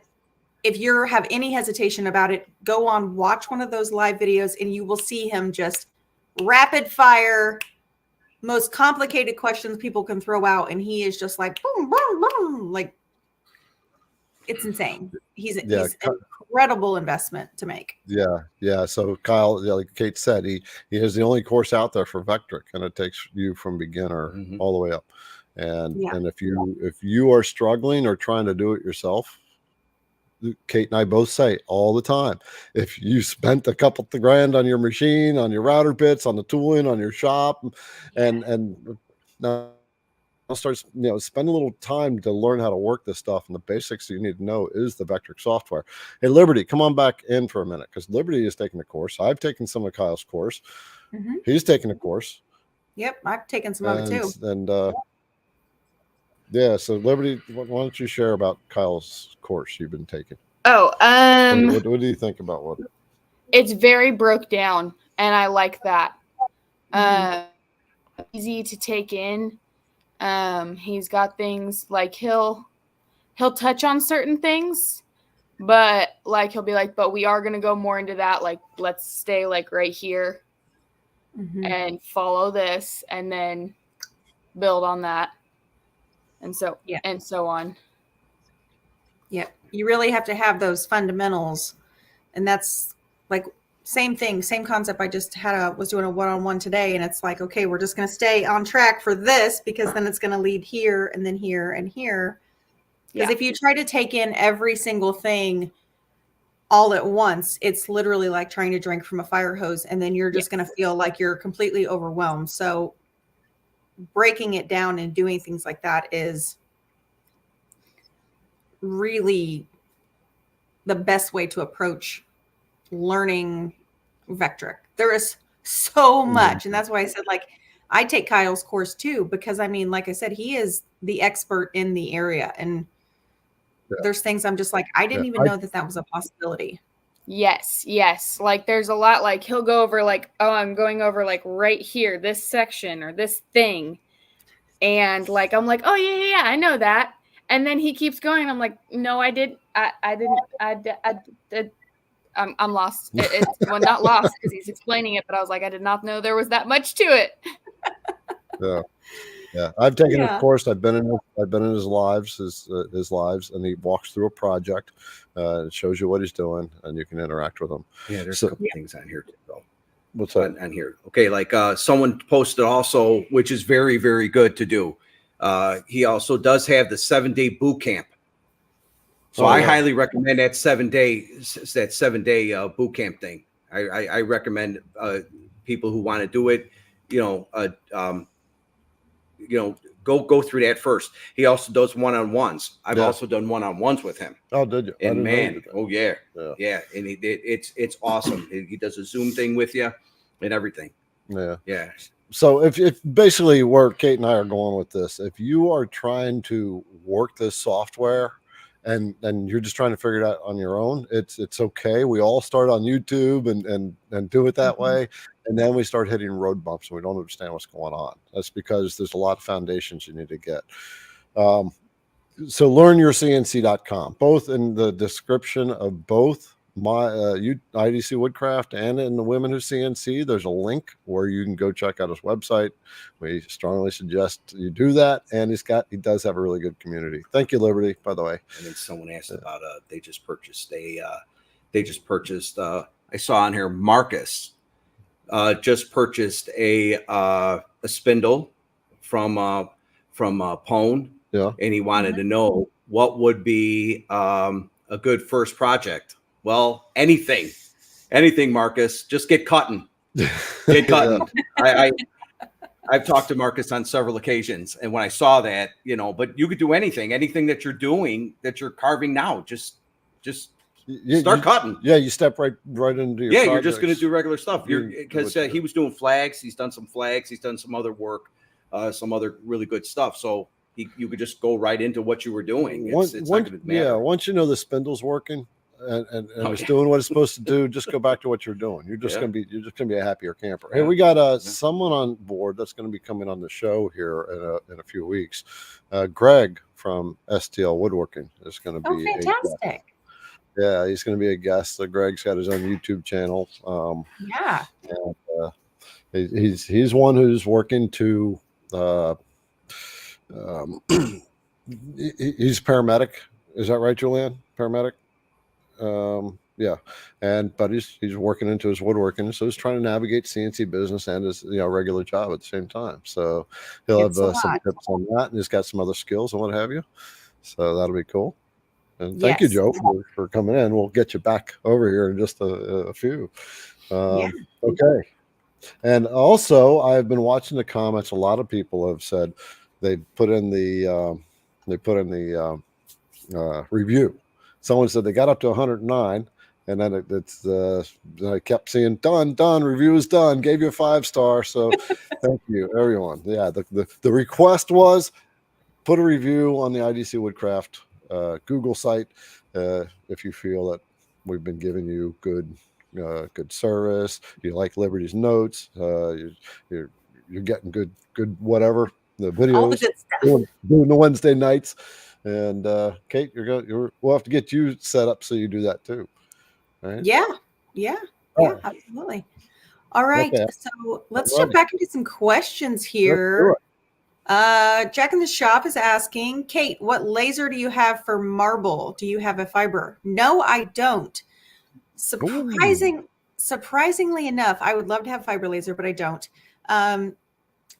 if you have any hesitation about it, go on, watch one of those live videos, and you will see him just rapid fire, most complicated questions people can throw out. And he is just like, boom, boom, boom. Like, it's insane. He's an incredible investment to make. Yeah. So Kyle, like Kate said, he is the only course out there for Vectric, and it takes you from beginner all the way up. And if you are struggling or trying to do it yourself, Kate and I both say all the time, if you spent a couple of grand on your machine, on your router bits, on the tooling, on your shop, and now start, spend a little time to learn how to work this stuff, and the basics you need to know is the Vectric software. Hey, Liberty, come on back in for a minute, because Liberty is taking the course. I've taken some of Kyle's course. He's taking a course. Yep, I've taken some of it too. And so Liberty, why don't you share about Kyle's course you've been taking? What do you think about what? It's very broke down, and I like that. Easy to take in. He's got things like he'll touch on certain things, but like he'll be like, but we are going to go more into that. Like, let's stay like right here and follow this, and then build on that. And so, and so on. Yeah. You really have to have those fundamentals. And that's like same thing, same concept. I just was doing a one-on-one today, and it's like, okay, we're just going to stay on track for this, because then it's going to lead here and then here and here. Because if you try to take in every single thing all at once, it's literally like trying to drink from a fire hose, and then you're just going to feel like you're completely overwhelmed. So breaking it down and doing things like that is really the best way to approach learning Vectric. There is so much. And that's why I said, like, I take Kyle's course too, because I mean, like I said, he is the expert in the area. And there's things I'm just like, I didn't even know that was a possibility. Yes. Like there's a lot, like he'll go over like, oh, I'm going over like right here, this section or this thing. And like, I'm like, oh yeah, I know that. And then he keeps going. I'm like, no, I didn't. I'm lost. It's well, not lost because he's explaining it, but I was like, I did not know there was that much to it. Yeah. I've taken his course. I've been in his lives, and he walks through a project. It shows you what he's doing, and you can interact with him. Yeah, there's a couple things on here too, though. What's that? On here? Okay, like someone posted also, which is very, very good to do. He also does have the 7-day boot camp. So I highly recommend that 7-day boot camp thing. I recommend people who want to do it, go through that first. He also does one-on-ones. I've also done one-on-ones with him. Oh, did you? And man, yeah. And it's awesome. He does a Zoom thing with you and everything. Yeah. So if basically where Kate and I are going with this, if you are trying to work this software and you're just trying to figure it out on your own, it's okay. We all start on YouTube and do it that way. And then we start hitting road bumps and we don't understand what's going on. That's because there's a lot of foundations you need to get. So learnyourcnc.com, both in the description of both my IDC Woodcraft and in the Women Who CNC, there's a link where you can go check out his website. We strongly suggest you do that. And he does have a really good community. Thank you, Liberty, by the way. And then someone asked about they just purchased I saw on here Marcus just purchased a spindle from Pone. Yeah. And he wanted to know what would be a good first project. Well, anything, Marcus, just get cutting. Get cutting. I've talked to Marcus on several occasions, and when I saw that, but you could do anything that you're doing, that you're carving now, just start cutting. Yeah, you step right into your projects. You're just going to do regular stuff. Because he was doing flags. He's done some flags. He's done some other work, some other really good stuff. So you could just go right into what you were doing. It's not going to matter. Yeah, once you know the spindle's working and it's doing what it's supposed to do, just go back to what you're doing. You're just gonna be a happier camper. Hey, we got someone on board that's going to be coming on the show here in a few weeks. Greg from STL Woodworking is going to be fantastic. Yeah, he's going to be a guest. Greg's got his own YouTube channel. And, he's one who's working to. He's paramedic. Is that right, Julianne? Paramedic. Yeah, but he's working into his woodworking, so he's trying to navigate CNC business and his regular job at the same time. So he'll have some tips on that, and he's got some other skills and what have you. So that'll be cool. And thank you, Joe, for coming in. We'll get you back over here in just a few. Okay. And also, I've been watching the comments. A lot of people have said they put in the review. Someone said they got up to 109, and then I kept seeing done, review is done, gave you a 5-star. So thank you, everyone. Yeah, the request was put a review on the IDC Woodcraft Google site if you feel that we've been giving you good service, you like Liberty's notes, you're getting good whatever, the videos, all the good stuff. Doing the Wednesday nights. And Kate, we'll have to get you set up so you do that too, right? Yeah, absolutely. All right, so let's jump back into some questions here. Jack in the Shop is asking, Kate, what laser do you have for marble? Do you have a fiber? No, I don't. Surprisingly enough, I would love to have fiber laser, but I don't. I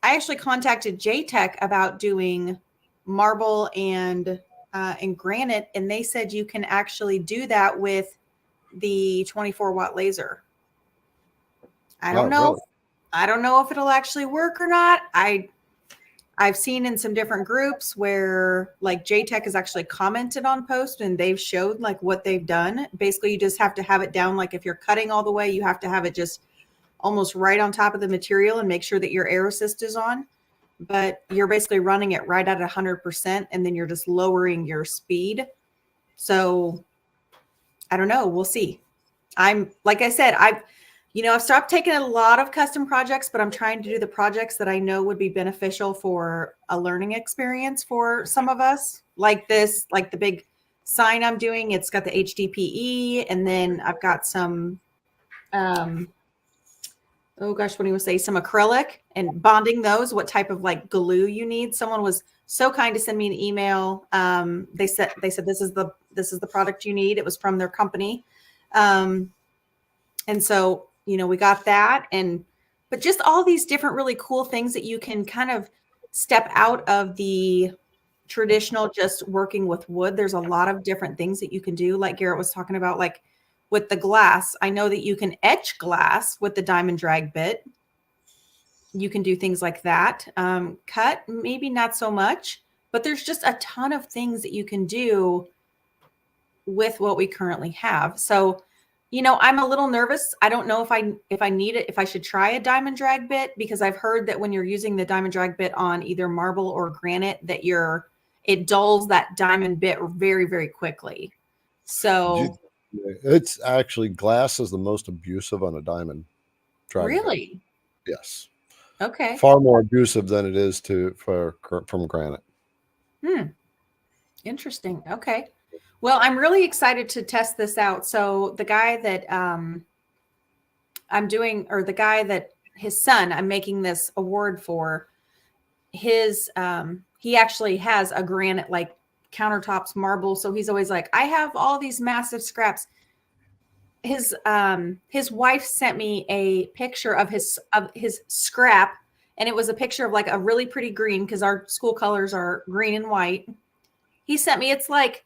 actually contacted JTech about doing marble and granite, and they said you can actually do that with the 24-watt laser. I don't know. Really? I don't know if it'll actually work or not. I've seen in some different groups where like JTech has actually commented on posts and they've showed like what they've done. Basically, you just have to have it down. Like if you're cutting all the way, you have to have it just almost right on top of the material and make sure that your air assist is on. But you're basically running it right at 100%, and then you're just lowering your speed. So I don't know. We'll see. Like I said, I've stopped taking a lot of custom projects, but I'm trying to do the projects that I know would be beneficial for a learning experience for some of us, like this, like the big sign I'm doing. It's got the HDPE, and then I've got some, what do you say? Some acrylic, and bonding those, what type of like glue you need. Someone was so kind to send me an email. They said, this is the product you need. It was from their company. And so, we got that, but just all these different really cool things that you can kind of step out of the traditional, just working with wood. There's a lot of different things that you can do. Like Garrett was talking about, like with the glass, I know that you can etch glass with the diamond drag bit. You can do things like that. Cut, maybe not so much, but there's just a ton of things that you can do with what we currently have. So, I'm a little nervous. I don't know if I need it, if I should try a diamond drag bit, because I've heard that when you're using the diamond drag bit on either marble or granite, that it dulls that diamond bit very, very quickly. So it's actually, glass is the most abusive on a diamond drag really bit. Yes. Okay. Far more abusive than it is from granite. Interesting. Okay. Well, I'm really excited to test this out. So the guy that his son, I'm making this award for, he actually has a granite like countertops marble. So he's always like, I have all these massive scraps. His wife sent me a picture of his scrap, and it was a picture of like a really pretty green because our school colors are green and white. He sent me, it's like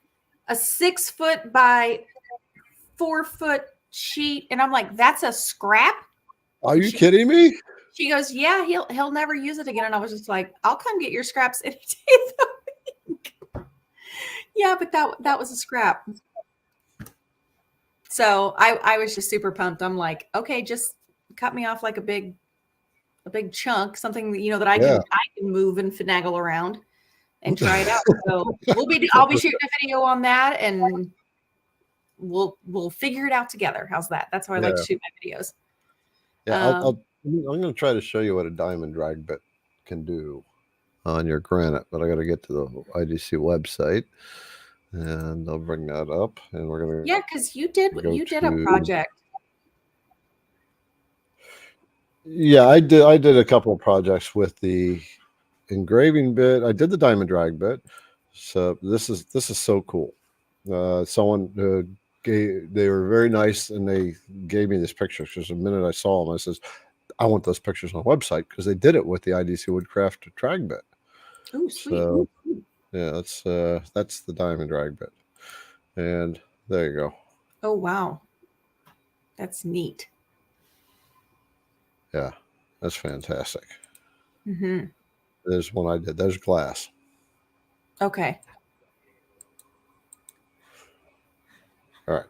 a 6 foot by 4 foot sheet. And I'm like, that's a scrap? Are you kidding me? She goes, yeah, he'll never use it again. And I was just like, I'll come get your scraps any day of the week. Yeah, but that was a scrap. So I was just super pumped. I'm like, okay, just cut me off like a big chunk, something that I can move and finagle around and try it out. So I'll be shooting a video on that, and we'll figure it out together. How's that? That's how I like to shoot my videos. Yeah, I'm going to try to show you what a diamond drag bit can do on your granite, but I got to get to the IDC website, and I'll bring that up, and we're going to because you did a project. Yeah, I did a couple of projects with the engraving bit. I did the diamond drag bit. So this is so cool. Someone they were very nice, and they gave me this picture because the minute I saw them, I says, I want those pictures on the website, because they did it with the IDC Woodcraft drag bit. Oh, sweet. So yeah, that's the diamond drag bit, and there you go. Oh wow, that's neat. Yeah, that's fantastic. Mm-hmm. There's one I did. There's glass. Okay. All right.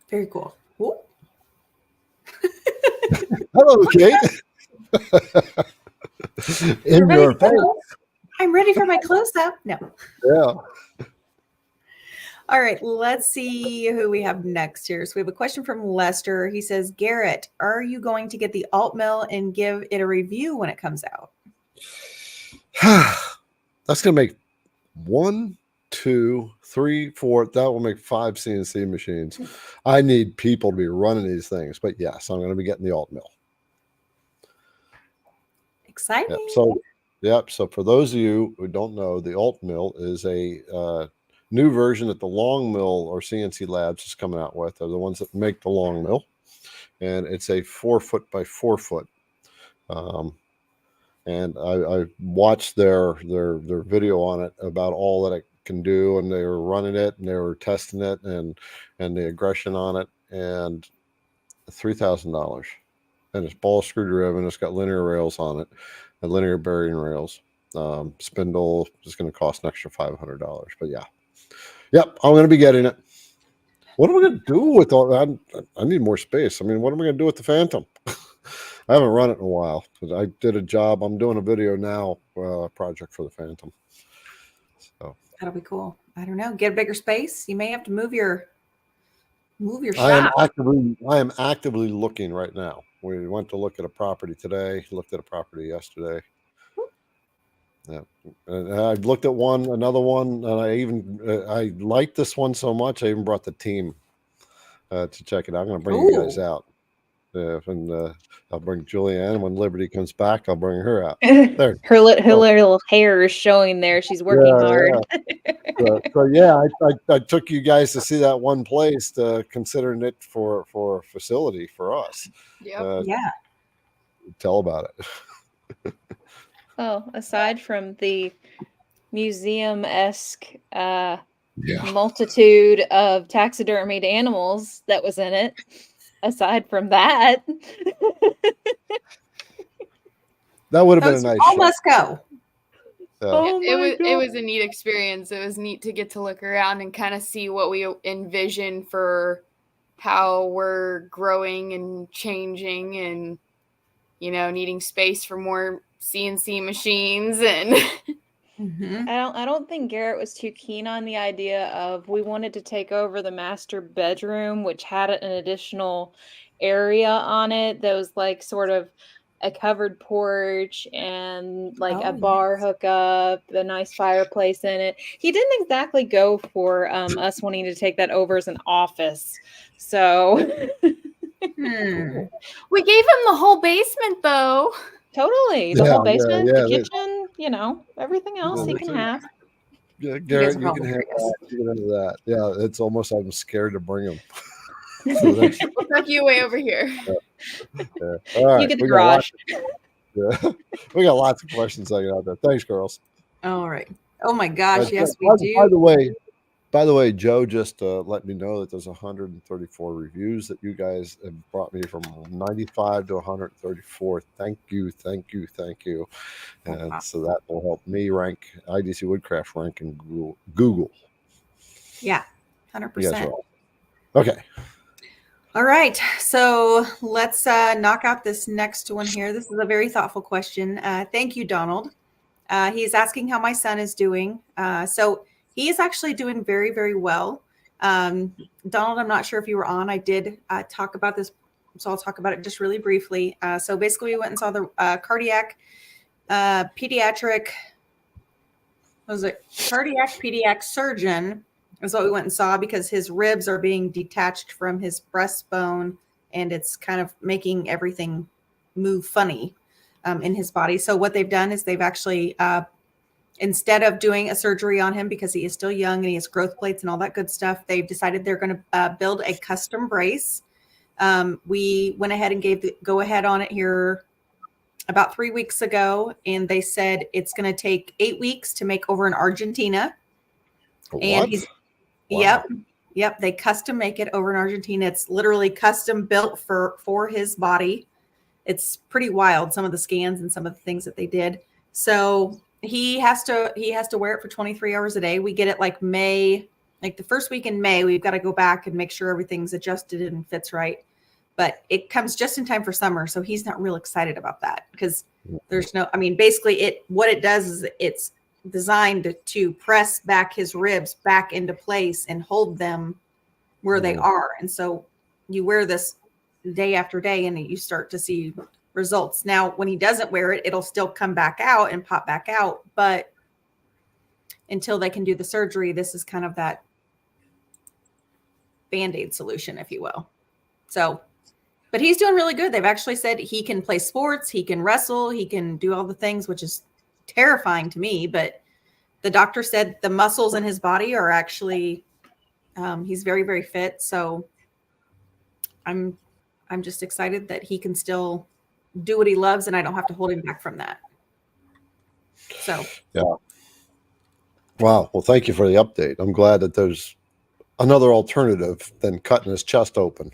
Very cool. Ooh. Hello, Kate. In your face. I'm ready for my close-up. No. Yeah. All right, let's see who we have next here. So we have a question from Lester. He says, Garrett, are you going to get the alt mill and give it a review when it comes out? That's going to make 1, 2, 3, 4. That will make 5 CNC machines. I need people to be running these things. But yes, I'm going to be getting the alt mill. Exciting. So for those of you who don't know, the alt mill is a new version that the long mill or CNC Labs is coming out with. They're the ones that make the long mill, and it's a 4 foot by 4 foot. And I watched their video on it about all that it can do, and they were running it and they were testing it and the aggression on it, and $3,000. And it's ball screw driven. It's got linear rails on it, and linear bearing rails. Spindle is going to cost an extra $500. But yeah. Yep, I'm going to be getting it. What am I going to do with all that? I need more space. I mean, what am I going to do with the Phantom? I haven't run it in a while, because I did a job. I'm doing a video now, project for the Phantom. So that'll be cool. I don't know. Get a bigger space. You may have to move your shop. I am actively looking right now. We went to look at a property today. Looked at a property yesterday. Yeah, and I looked at another one, and I liked this one so much, I even brought the team to check it out. I'm going to bring you guys out, and I'll bring Julianne. And when Liberty comes back, I'll bring her out. There, her little hair is showing there. She's working hard. Yeah. I took you guys to see that one place, considering it for a facility for us. Yep. Tell about it. Oh, aside from the museum-esque multitude of taxidermied animals that was in it, aside from that, that would have been a nice all show. Must go. It was a neat experience. It was neat to get to look around and kind of see what we envision for how we're growing and changing, and needing space for more CNC machines. And I don't think Garrett was too keen on the idea of, we wanted to take over the master bedroom, which had an additional area on it that was like sort of a covered porch and like a bar hookup, a nice fireplace in it. He didn't exactly go for us wanting to take that over as an office. So we gave him the whole basement though. Totally. The whole basement, the kitchen, everything else he can have. Yeah, Garrett, you can have that. Yeah, it's almost, I'm scared to bring him. So we'll tuck you away over here. All right, you get the garage. Yeah. We got lots of questions hanging out there. Thanks, girls. All right. Oh my gosh, yes, we by do. By the way, Joe just let me know that there's 134 reviews that you guys have brought me from 95 to 134. Thank you. And so that will help me rank IDC Woodcraft rank in Google. Yeah, 100%. Okay. All right. So let's knock out this next one here. This is a very thoughtful question. Thank you, Donald. He's asking how my son is doing. So he is actually doing very, very well. Donald, I'm not sure if you were on. I did talk about this, so I'll talk about it just really briefly. So basically, we went and saw the cardiac pediatric surgeon is what we went and saw, because his ribs are being detached from his breastbone, and it's kind of making everything move funny in his body. So what they've done is they've actually, instead of doing a surgery on him, because he is still young and he has growth plates and all that good stuff, they've decided they're going to build a custom brace. We went ahead and gave the go ahead on it here about 3 weeks ago, and they said it's going to take 8 weeks to make over in Argentina. What? And he's Wow. Yep. They custom make it over in Argentina. It's literally custom built for his body. It's pretty wild, some of the scans and some of the things that they did. So he has to wear it for 23 hours a day. We get it like May, like the first week in May. We've got to go back and make sure everything's adjusted and fits right. But it comes just in time for summer, so he's not real excited about that, because there's no, I mean, basically what it does is it's designed to press back his ribs back into place and hold them where they are. And so you wear this day after day and you start to see results. Now, when he doesn't wear it, it'll still come back out and pop back out. But until they can do the surgery, this is kind of that Band-Aid solution, if you will. So, but he's doing really good. They've actually said he can play sports, he can wrestle, he can do all the things, which is terrifying to me. But the doctor said the muscles in his body are actually, he's very, very fit. So I'm just excited that he can still do what he loves, and I don't have to hold him back from that. So, yeah. Wow. Well, thank you for the update. I'm glad that there's another alternative than cutting his chest open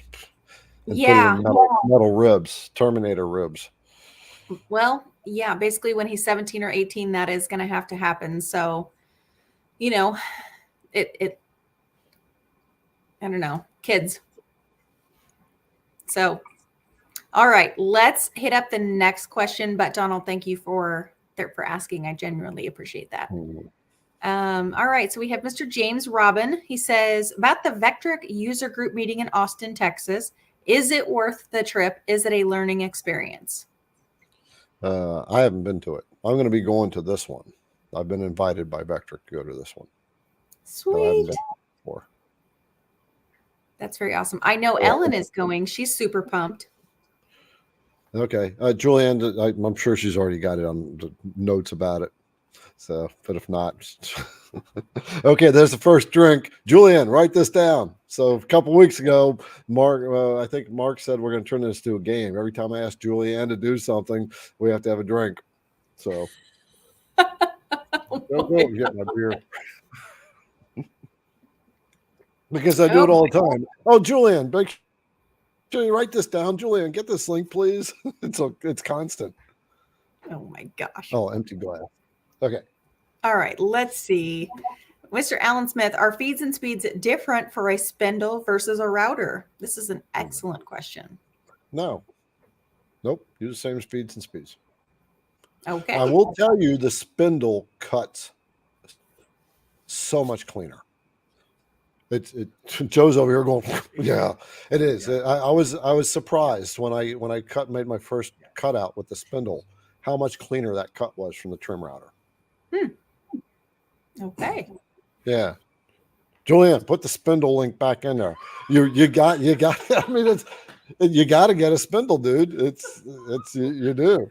and putting in metal ribs, Terminator ribs. Well, yeah, basically when he's 17 or 18, that is going to have to happen. So, you know, I don't know, kids. So, all right, let's hit up the next question. But Donald, thank you for asking. I genuinely appreciate that. All right, so we have Mr. James Robin. He says, about the Vectric user group meeting in Austin, Texas, is it worth the trip? Is it a learning experience? I haven't been to it. I'm going to be going to this one. I've been invited by Vectric to go to this one. Sweet. I haven't been before. That's very awesome. I know Ellen is going. She's super pumped. Okay. Julianne, I'm sure she's already got it on the notes about it. So, but if not, okay, there's the first drink. Julianne, write this down. So a couple weeks ago, I think Mark said we're going to turn this to a game. Every time I ask Julianne to do something, we have to have a drink. So don't go get my beer. Because I do it all the time. Oh, Julianne, make sure you write this down. Julianne, get this link, please. It's constant. Oh my gosh. Oh, empty glass. Okay. All right, let's see. Mr. Alan Smith, are feeds and speeds different for a spindle versus a router? This is an excellent question. No. Nope. Use the same speeds and speeds. Okay. I will tell you, the spindle cuts so much cleaner. Joe's over here going, yeah, it is. I was surprised when I made my first cutout with the spindle, how much cleaner that cut was from the trim router. Okay. Yeah. Julianne, put the spindle link back in there. You got I mean, you got to get a spindle, dude. It's you do.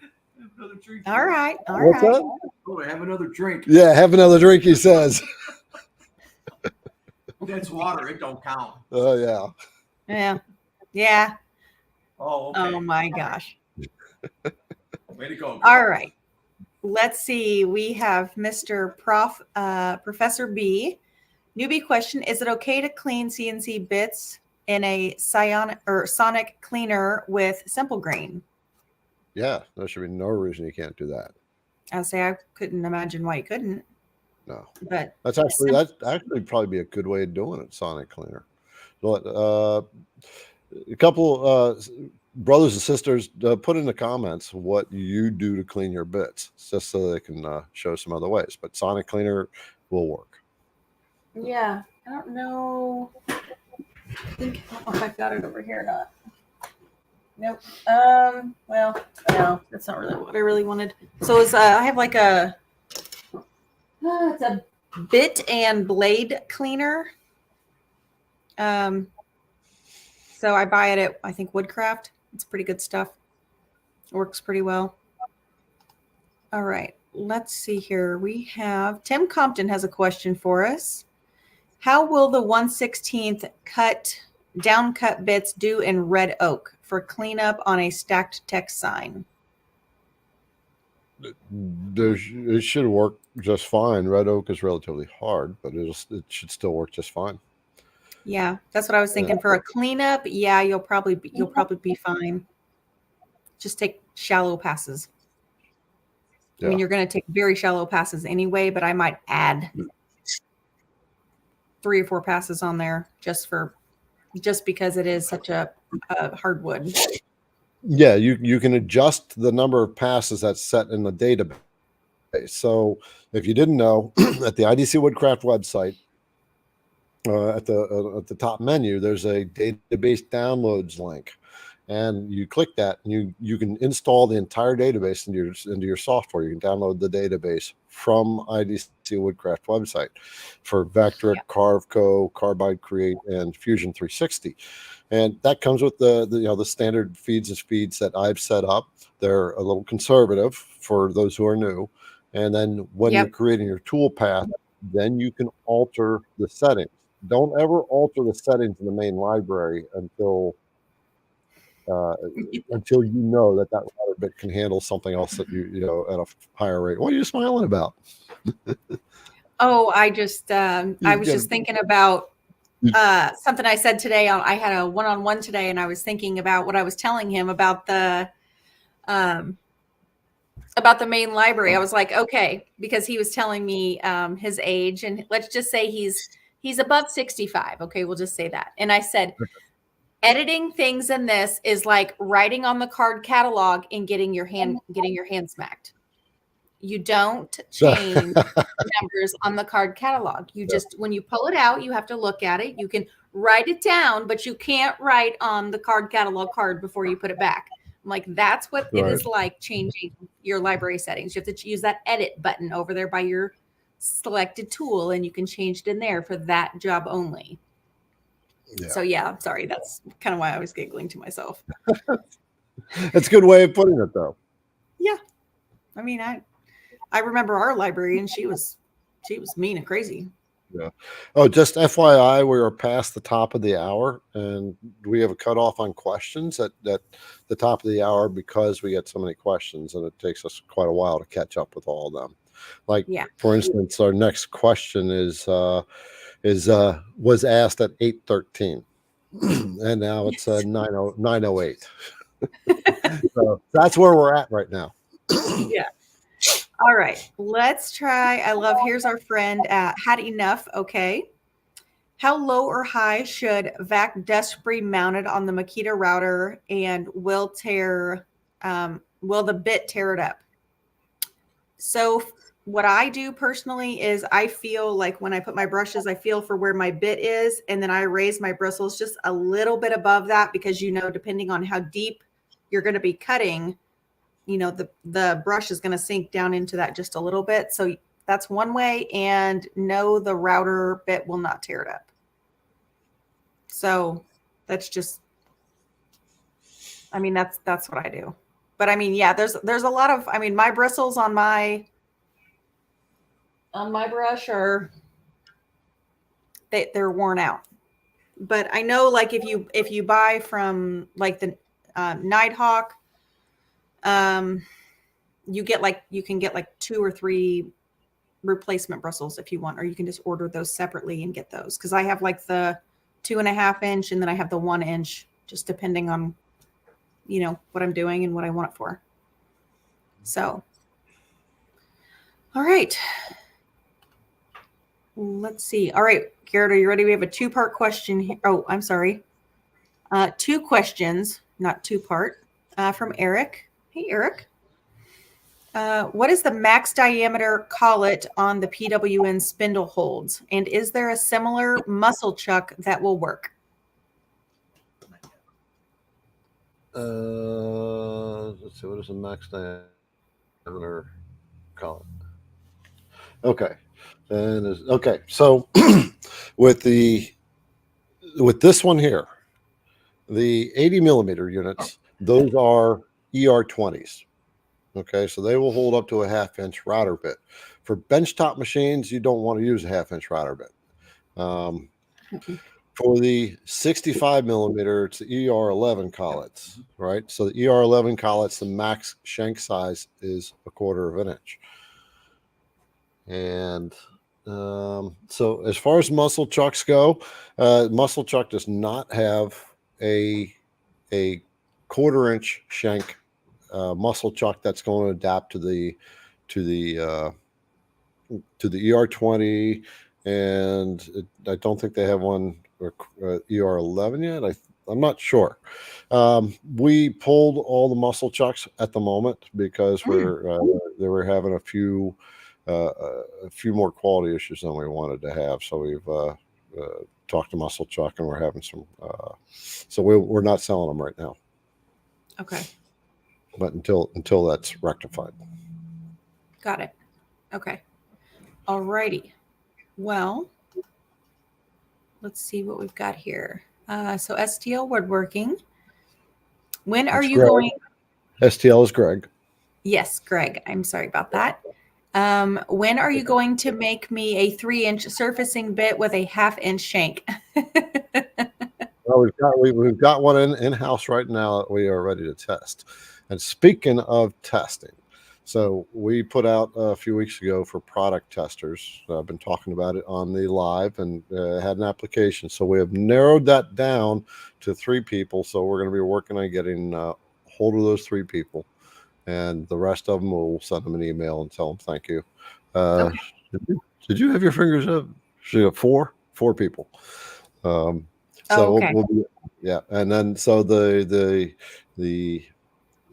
All right. What's that? Oh, have another drink. Yeah, have another drink, he says. That's water. It don't count. Oh, yeah. Yeah. Oh, okay. Oh my gosh. Way to go. All right. Let's see. We have Mr. Professor B. Newbie question: is it okay to clean CNC bits in a sonic cleaner with simple grain? Yeah, there should be no reason you can't do that. I'll say I couldn't imagine why you couldn't. No, but that's actually probably be a good way of doing it. Sonic cleaner. A couple brothers and sisters, put in the comments what you do to clean your bits, just so they can show some other ways. But sonic cleaner will work. Yeah, I don't know. I don't know if I've got it over here or not. Nope. Well, no, that's not really what I really wanted. So it's I have like it's a bit and blade cleaner. So I buy it at, I think, Woodcraft. It's pretty good stuff. Works pretty well. All right, let's see here. We have Tim Compton has a question for us. How will the 1/16 down cut bits do in red oak for cleanup on a stacked text sign? It should work just fine. Red oak is relatively hard, but it should still work just fine. Yeah, that's what I was thinking. For a cleanup, yeah, you'll probably be fine. Just take shallow passes. Yeah. I mean, you're going to take very shallow passes anyway, but I might add 3 or 4 passes on there just because it is such a hardwood. Yeah, you can adjust the number of passes that's set in the database. So if you didn't know, at the IDC Woodcraft website, at the top menu, there's a database downloads link, and you click that, and you can install the entire database into your software. You can download the database from IDC Woodcraft website for Vectric, Carveco, Carbide Create, and Fusion 360. And that comes with the standard feeds and speeds that I've set up. They're a little conservative for those who are new. And then when you're creating your tool path, then you can alter the settings. Don't ever alter the settings in the main library until you know that router bit can handle something else that you know at a higher rate. What are you smiling about? Oh, I was just thinking about something I said today. I had a one-on-one today, and I was thinking about what I was telling him about the main library. I was like, okay, because he was telling me his age, and let's just say he's above 65. Okay, we'll just say that. And I said, editing things in this is like writing on the card catalog and getting your hand smacked. You don't change numbers on the card catalog. You just, when you pull it out, you have to look at it. You can write it down, but you can't write on the card catalog card before you put it back. I'm like, that's what it is like changing your library settings. You have to use that edit button over there by your selected tool, and you can change it in there for that job only. Yeah. So yeah, sorry. That's kind of why I was giggling to myself. That's a good way of putting it, though. Yeah. I mean, I remember our librarian. She was mean and crazy. Yeah. Oh, just FYI, we are past the top of the hour, and we have a cutoff on questions at the top of the hour because we get so many questions, and it takes us quite a while to catch up with all of them. Like, for instance, our next question was asked at 8:13, and now it's 9:08. So that's where we're at right now. Yeah. All right, let's try. Here's our friend Had Enough. Okay. How low or high should vac dust be mounted on the Makita router, and will the bit tear it up? So what I do personally is I feel like when I put my brushes, I feel for where my bit is, and then I raise my bristles just a little bit above that, because, depending on how deep you're going to be cutting, the brush is going to sink down into that just a little bit. So that's one way. And no, the router bit will not tear it up. So that's just, that's what I do. But there's a lot of, my bristles on my brush they're worn out. But I know, like, if you buy from like the Nighthawk, you can get like 2 or 3 replacement bristles if you want, or you can just order those separately and get those. Cause I have like the 2.5 inch and then I have the 1 inch, just depending on, what I'm doing and what I want it for. So, all right. Let's see. All right, Garrett, are you ready? We have a 2-part question here. Oh, I'm sorry. 2 questions, not 2-part, from Eric. Hey, Eric. What is the max diameter collet on the PWN spindle holds? And is there a similar muscle chuck that will work? Let's see. What is the max diameter collet? Okay. Okay. So with this one here, the 80 millimeter units, those are ER20s. Okay, so they will hold up to a 1/2 inch router bit. For benchtop machines, you don't want to use a 1/2 inch router bit. For the 65 millimeter, it's the ER11 collets, right? So the ER11 collets, the max shank size is 1/4 inch. And so as far as muscle chucks go, muscle chuck does not have a 1/4 inch shank muscle chuck that's going to adapt to the ER20, and I don't think they have one ER11 yet. I'm not sure. We pulled all the muscle chucks at the moment because they were having a few more quality issues than we wanted to have. So we've talked to Muscle Chuck, and we're having some. So we're not selling them right now. Okay. But until that's rectified. Got it. Okay. All righty. Well, let's see what we've got here. So STL Woodworking. When are you going? STL is Greg. Yes, Greg. I'm sorry about that. When are you going to make me a 3-inch surfacing bit with a 1/2 inch shank? Well, we've got one in-house right now that we are ready to test. And speaking of testing, so we put out a few weeks ago for product testers. I've been talking about it on the live and had an application. So we have narrowed that down to 3 people. So we're going to be working on getting hold of those 3 people. And the rest of them, we'll send them an email and tell them thank you. Okay. Did you have your fingers up? So you have 4 people. Okay. We'll be, yeah. And then so the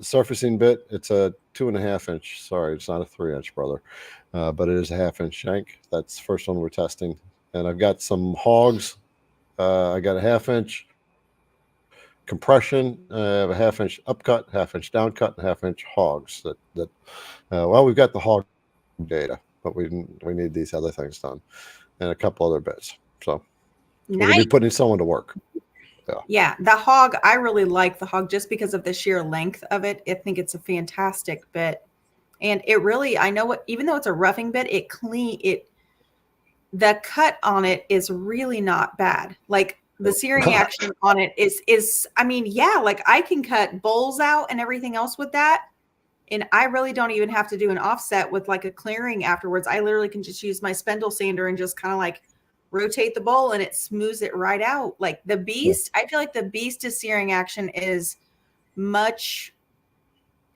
surfacing bit, it's a 2.5 inch. Sorry, it's not a 3 inch, brother, but it is a 1/2 inch shank. That's the first one we're testing. And I've got some hogs. I got a 1/2 inch compression. I have a 1/2 inch upcut, 1/2 inch downcut, and 1/2 inch hogs. Well, we've got the hog data, but we need these other things done, and a couple other bits. So we're gonna be putting someone to work. Yeah, the hog, I really like the hog just because of the sheer length of it. I think it's a fantastic bit. And it really, I know what, even though it's a roughing bit, the cut on it is really not bad. Like the searing action on it is, I mean, yeah, like I can cut bowls out and everything else with that. And I really don't even have to do an offset with like a clearing afterwards. I literally can just use my spindle sander and just kind of like rotate the bowl and it smooths it right out. Like the Beast, I feel like the Beast's searing action is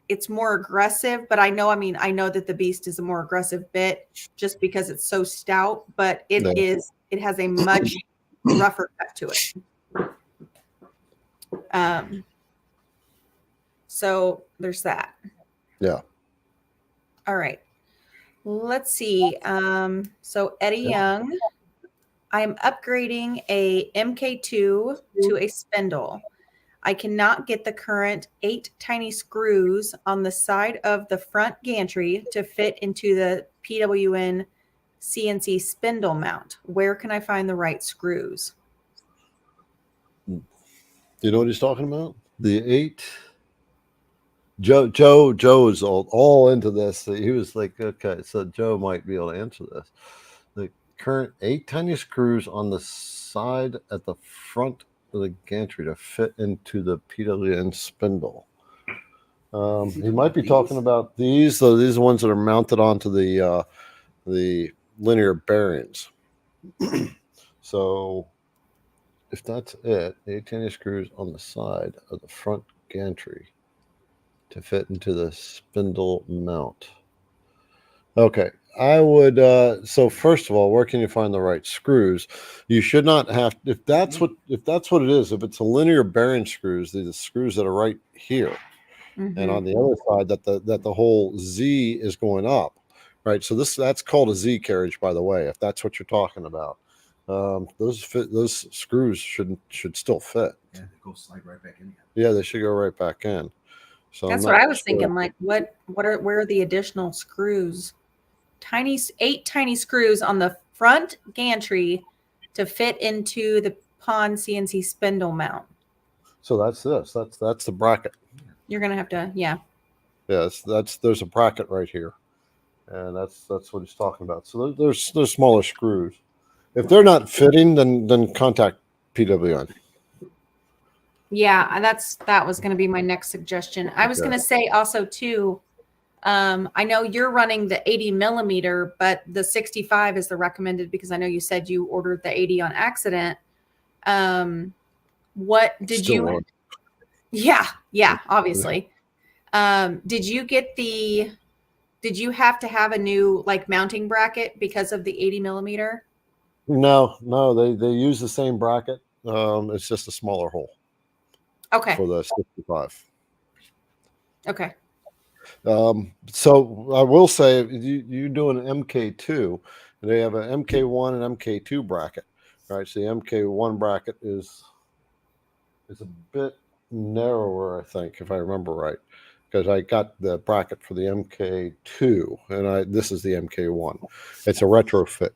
it's more aggressive, but I know that the Beast is a more aggressive bit just because it's so stout, but it has a much rougher cut to it. So there's that. Yeah. All right. Let's see. So Eddie Young, I'm upgrading a MK2 to a spindle. I cannot get the current 8 tiny screws on the side of the front gantry to fit into the PWN CNC spindle mount. Where can I find the right screws? Do you know what he's talking about? The 8. Joe is all into this. He was like, okay, so Joe might be able to answer this. The current 8 tiny screws on the side at the front of the gantry to fit into the PWN spindle. He might be talking about these. So these are ones that are mounted onto the linear bearings. So if that's it, the 18-inch screws on the side of the front gantry to fit into the spindle mount. Okay, I would. So first of all, where can you find the right screws? You should not have. If that's what it is. If it's a linear bearing screws, the screws that are right here, and on the other side that the whole Z is going up, right? So that's called a Z carriage, by the way. If that's what you're talking about, those screws should still fit. Yeah, they go slide right back in. Yeah, they should go right back in. So that's what I was thinking. Like, where are the additional screws? 8 tiny screws on the front gantry to fit into the pond CNC spindle mount. So that's this. That's the bracket. You're gonna have to, yeah. Yes, there's a bracket right here, and that's what he's talking about. So there's smaller screws. If they're not fitting, then contact PWN. Yeah, that was going to be my next suggestion. I was going to say also too, I know you're running the 80 millimeter, but the 65 is the recommended because I know you said you ordered the 80 on accident. What did Still you? on. Yeah, obviously. Did you have to have a new like mounting bracket because of the 80 millimeter? No, they use the same bracket. It's just a smaller hole. Okay. For the 65. Okay. So I will say you do an MK2, and they have an MK1 and MK2 bracket, right? So the MK1 bracket is a bit narrower, I think, if I remember right, because I got the bracket for the MK2, and this is the MK1. It's a retrofit.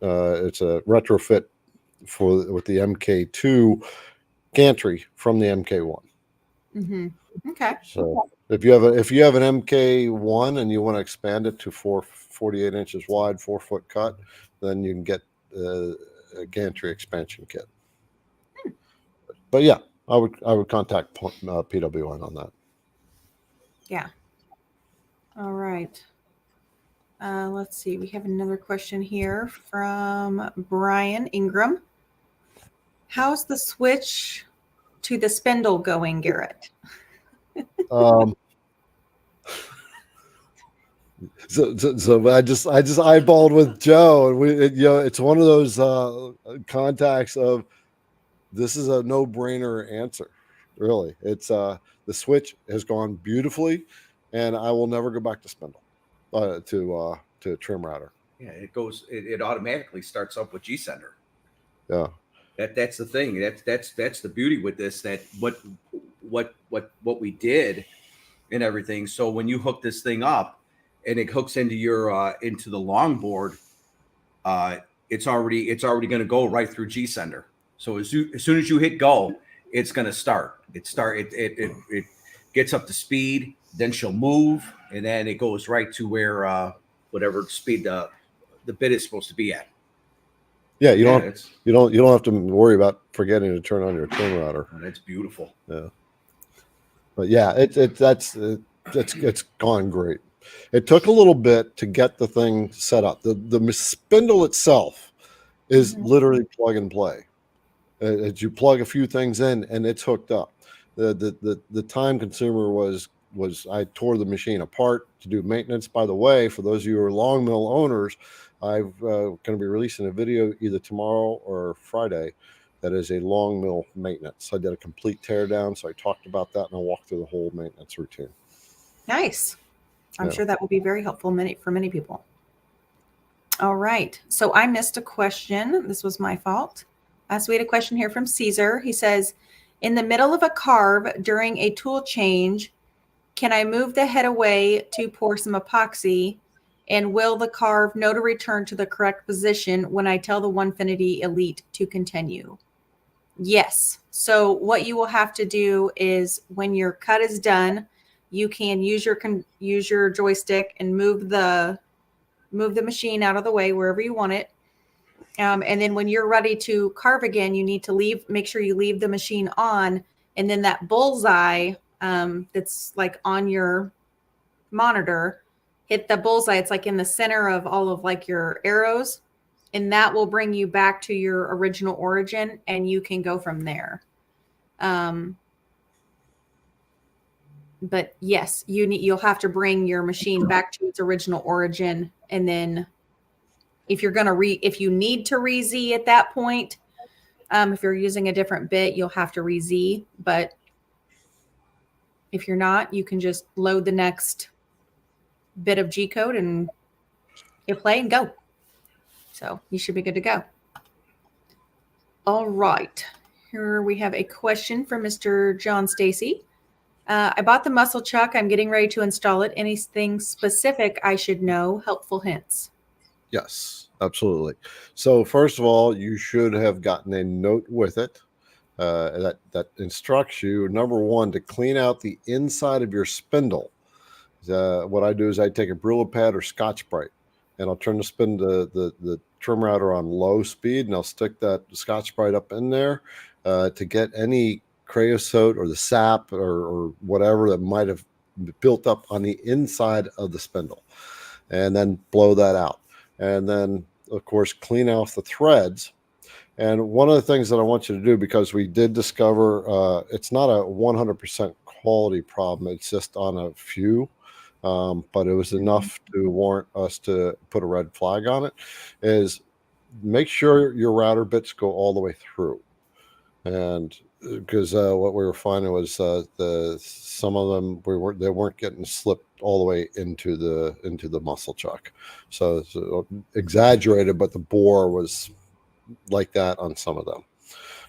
It's a retrofit with the MK2 gantry from the MK1. Okay. So if you have an MK1 and you want to expand it to 48 inches wide, 4-foot cut, then you can get a gantry expansion kit. But yeah, I would contact PWN on that. Yeah. All right. Let's see. We have another question here from Brian Ingram. How's the switch to the spindle going, Garrett? So I just eyeballed with Joe, and it's one of those contacts of this is a no-brainer answer. Really, it's the switch has gone beautifully, and I will never go back to spindle to trim router. Yeah, it automatically starts up with G Sender. Yeah. That's the thing. That's the beauty with this. That what we did and everything. So when you hook this thing up and it hooks into your into the longboard, it's already going to go right through G Sender. So as soon as you hit go, it's going to start. It gets up to speed. Then she'll move, and then it goes right to where whatever speed the bit is supposed to be at. Yeah, you don't have to worry about forgetting to turn on your trim router. Oh, that's beautiful. Yeah, but yeah, it's gone great. It took a little bit to get the thing set up. The spindle itself is literally plug and play. As you plug a few things in, and it's hooked up. The time consumer was I tore the machine apart to do maintenance. By the way, for those of you who are long mill owners, I'm going to be releasing a video either tomorrow or Friday that is a long mill maintenance. I did a complete tear down, so I talked about that, and I walked through the whole maintenance routine. Nice. I'm sure that will be very helpful for many people. All right. So I missed a question. This was my fault. So we had a question here from Caesar. He says, in the middle of a carve during a tool change, can I move the head away to pour some epoxy? And will the carve know to return to the correct position when I tell the Onefinity Elite to continue? Yes. So what you will have to do is when your cut is done, you can use your joystick and move the machine out of the way wherever you want it. And then when you're ready to carve again, you need to make sure you leave the machine on, and then that bullseye that's like on your monitor, hit the bullseye. It's like in the center of all of like your arrows, and that will bring you back to your original origin, and you can go from there. But yes, you'll have to bring your machine back to its original origin, and then if you're gonna if you need to re-Z at that point, if you're using a different bit, you'll have to re-Z. But if you're not, you can just load the next bit of G code and hit play and go. So you should be good to go. All right. Here we have a question from Mr. John Stacy. I bought the muscle chuck. I'm getting ready to install it. Anything specific I should know? Helpful hints. Yes, absolutely. So first of all, you should have gotten a note with it that instructs you, number one, to clean out the inside of your spindle. What I do is I take a Brillo pad or Scotch-Brite, and I'll turn the trim router on low speed, and I'll stick that Scotch-Brite up in there to get any creosote or the sap or whatever that might have built up on the inside of the spindle, and then blow that out. And then, of course, clean off the threads. And one of the things that I want you to do, because we did discover it's not a 100% quality problem, it's just on a few, but it was enough to warrant us to put a red flag on it, is make sure your router bits go all the way through. And because what we were finding was some of them they weren't getting slipped all the way into the muscle chuck. So it's exaggerated, but the bore was like that on some of them.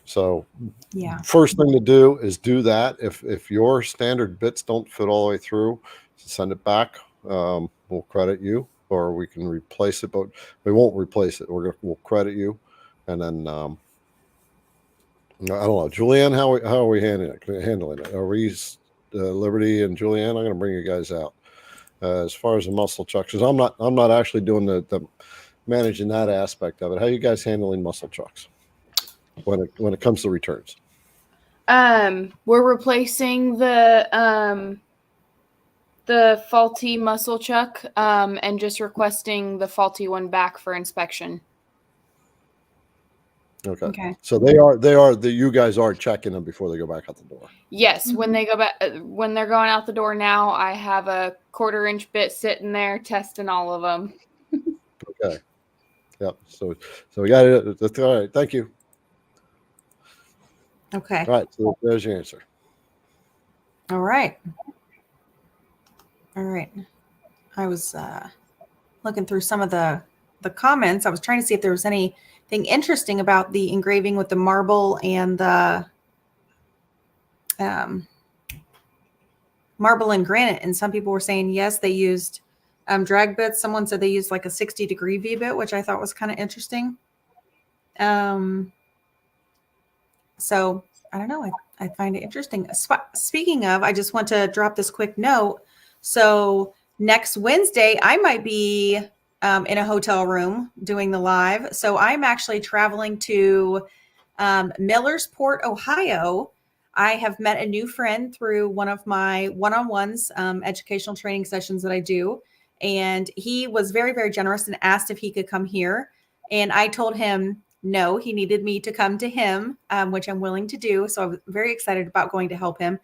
So yeah, first thing to do is do that. If your standard bits don't fit all the way through, send it back. We'll credit you, or we can replace it, but we won't replace it. We'll credit you, and then I don't know, Julianne, how are we handling it? Are we Liberty and Julianne? I'm going to bring you guys out as far as the muscle chucks, because I'm not actually doing the managing that aspect of it. How are you guys handling muscle chucks when it comes to returns? We're replacing the faulty muscle chuck and just requesting the faulty one back for inspection. Okay. So you guys are checking them before they go back out the door. Yes, when they go back, when they're going out the door now, I have a 1/4-inch bit sitting there testing all of them. Okay. Yep. So we got it. That's all right. Thank you. Okay. All right. So there's your answer. All right. I was looking through some of the comments. I was trying to see if there was anything interesting about the engraving with the marble and the marble and granite. And some people were saying, yes, they used drag bits. Someone said they used like a 60-degree V-bit, which I thought was kind of interesting. So I don't know. I find it interesting. Speaking of, I just want to drop this quick note. So next Wednesday, I might be in a hotel room doing the live. So I'm actually traveling to Millersport, Ohio. I have met a new friend through one of my one-on-ones, educational training sessions that I do. And he was very, very generous and asked if he could come here. And I told him no, he needed me to come to him, which I'm willing to do. So I'm very excited about going to help him.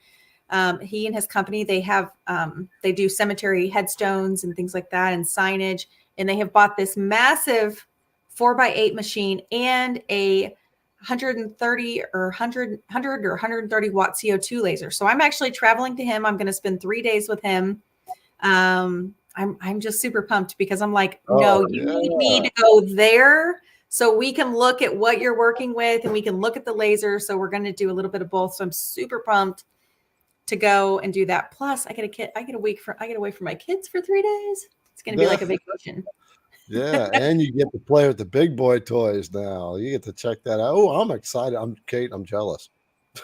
He and his company, they have, they do cemetery headstones and things like that and signage. And they have bought this massive 4x8 machine and a 130 or 100 or 130 watt CO2 laser. So I'm actually traveling to him. I'm going to spend 3 days with him. I'm just super pumped because I'm like, no, you need me to go there so we can look at what you're working with and we can look at the laser. So we're going to do a little bit of both. So I'm super pumped to go and do that. Plus I get away from my kids for 3 days. It's going to be like a vacation. Yeah, and you get to play with the big boy toys now. You get to check that out. Oh, I'm excited. Kate, I'm jealous.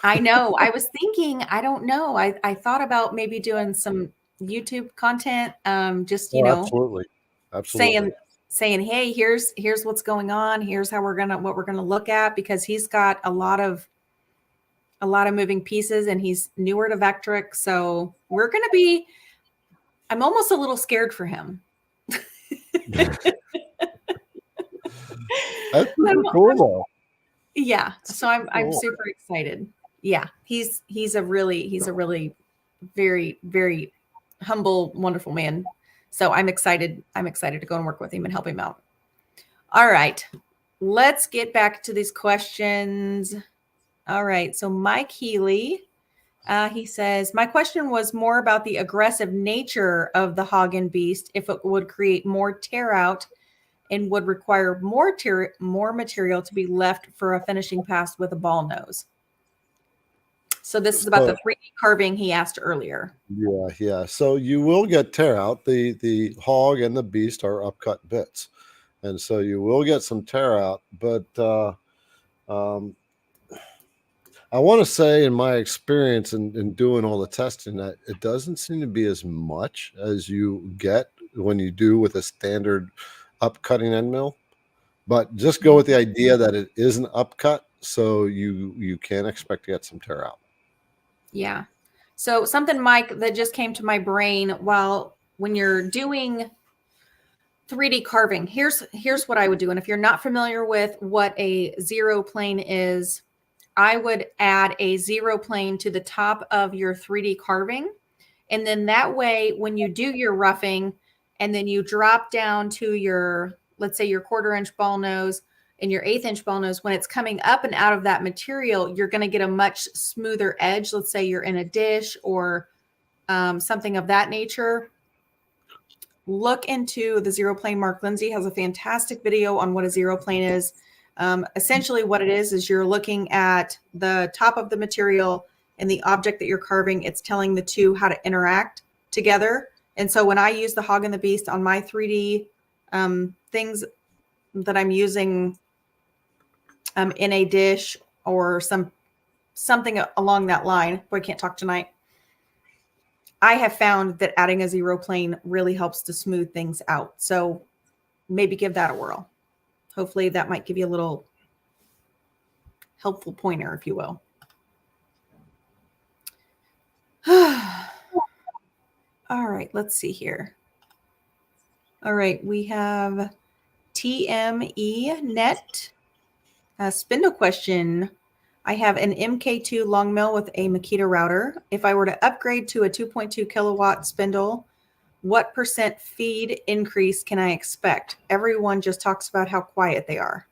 I know. I was thinking, I don't know. I thought about maybe doing some YouTube content. Just, you know, absolutely. Saying, hey, here's what's going on. Here's what we're gonna look at, because he's got a lot of a lot of moving pieces, and he's newer to Vectric. So we're going to be, I'm almost a little scared for him. That's cool though. Yeah. So I'm cool. super excited. Yeah. He's a really very, very humble, wonderful man. So I'm excited. I'm excited to go and work with him and help him out. All right. Let's get back to these questions. All right. So Mike Healy, he says, my question was more about the aggressive nature of the hog and beast, if it would create more tear out and would require more material to be left for a finishing pass with a ball nose. So this is about the 3D carving he asked earlier. Yeah. So you will get tear out. The hog and the beast are upcut bits. And so you will get some tear out. But I want to say, in my experience in doing all the testing, that it doesn't seem to be as much as you get when you do with a standard upcutting end mill. But just go with the idea that it is an upcut, so you can expect to get some tear out. Yeah. So something, Mike, that just came to my brain when you're doing 3D carving, here's what I would do. And if you're not familiar with what a zero plane is, I would add a zero plane to the top of your 3D carving. And then that way, when you do your roughing and then you drop down to your, let's say your 1/4 inch ball nose and your 1/8 inch ball nose, when it's coming up and out of that material, you're going to get a much smoother edge. Let's say you're in a dish or something of that nature. Look into the zero plane. Mark Lindsay has a fantastic video on what a zero plane is. Essentially what it is you're looking at the top of the material and the object that you're carving. It's telling the two how to interact together. And so when I use the hog and the beast on my 3D things that I'm using in a dish or something along that line, boy, I can't talk tonight. I have found that adding a zero plane really helps to smooth things out. So maybe give that a whirl. Hopefully that might give you a little helpful pointer, if you will. All right, let's see here. All right, we have TME Net. A spindle question. I have an MK2 long mill with a Makita router. If I were to upgrade to a 2.2 kilowatt spindle, what % feed increase can I expect? Everyone just talks about how quiet they are.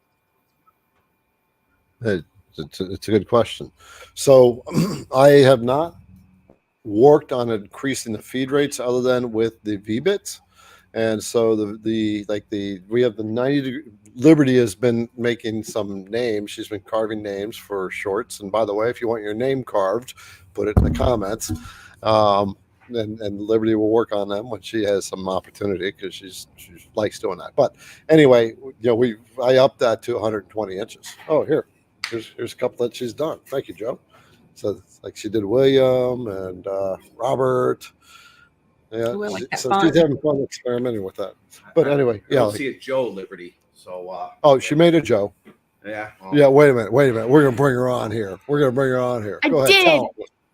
It's a good question. So I have not worked on increasing the feed rates other than with the V-bits. And so we have the 90 degree. Liberty has been making some names. She's been carving names for shorts. And by the way, if you want your name carved, put it in the comments. And Liberty will work on them when she has some opportunity, because she likes doing that. But anyway, I upped that to 120 inches. Oh, here's a couple that she's done. Thank you, Joe. So like she did William and Robert. Yeah, Ooh, I like that so font. she's having fun experimenting with that. But anyway, I don't see a Joe Liberty. So oh, she made a Joe. Yeah. Well, Yeah, wait a minute. We're gonna bring her on here. Go ahead. I did.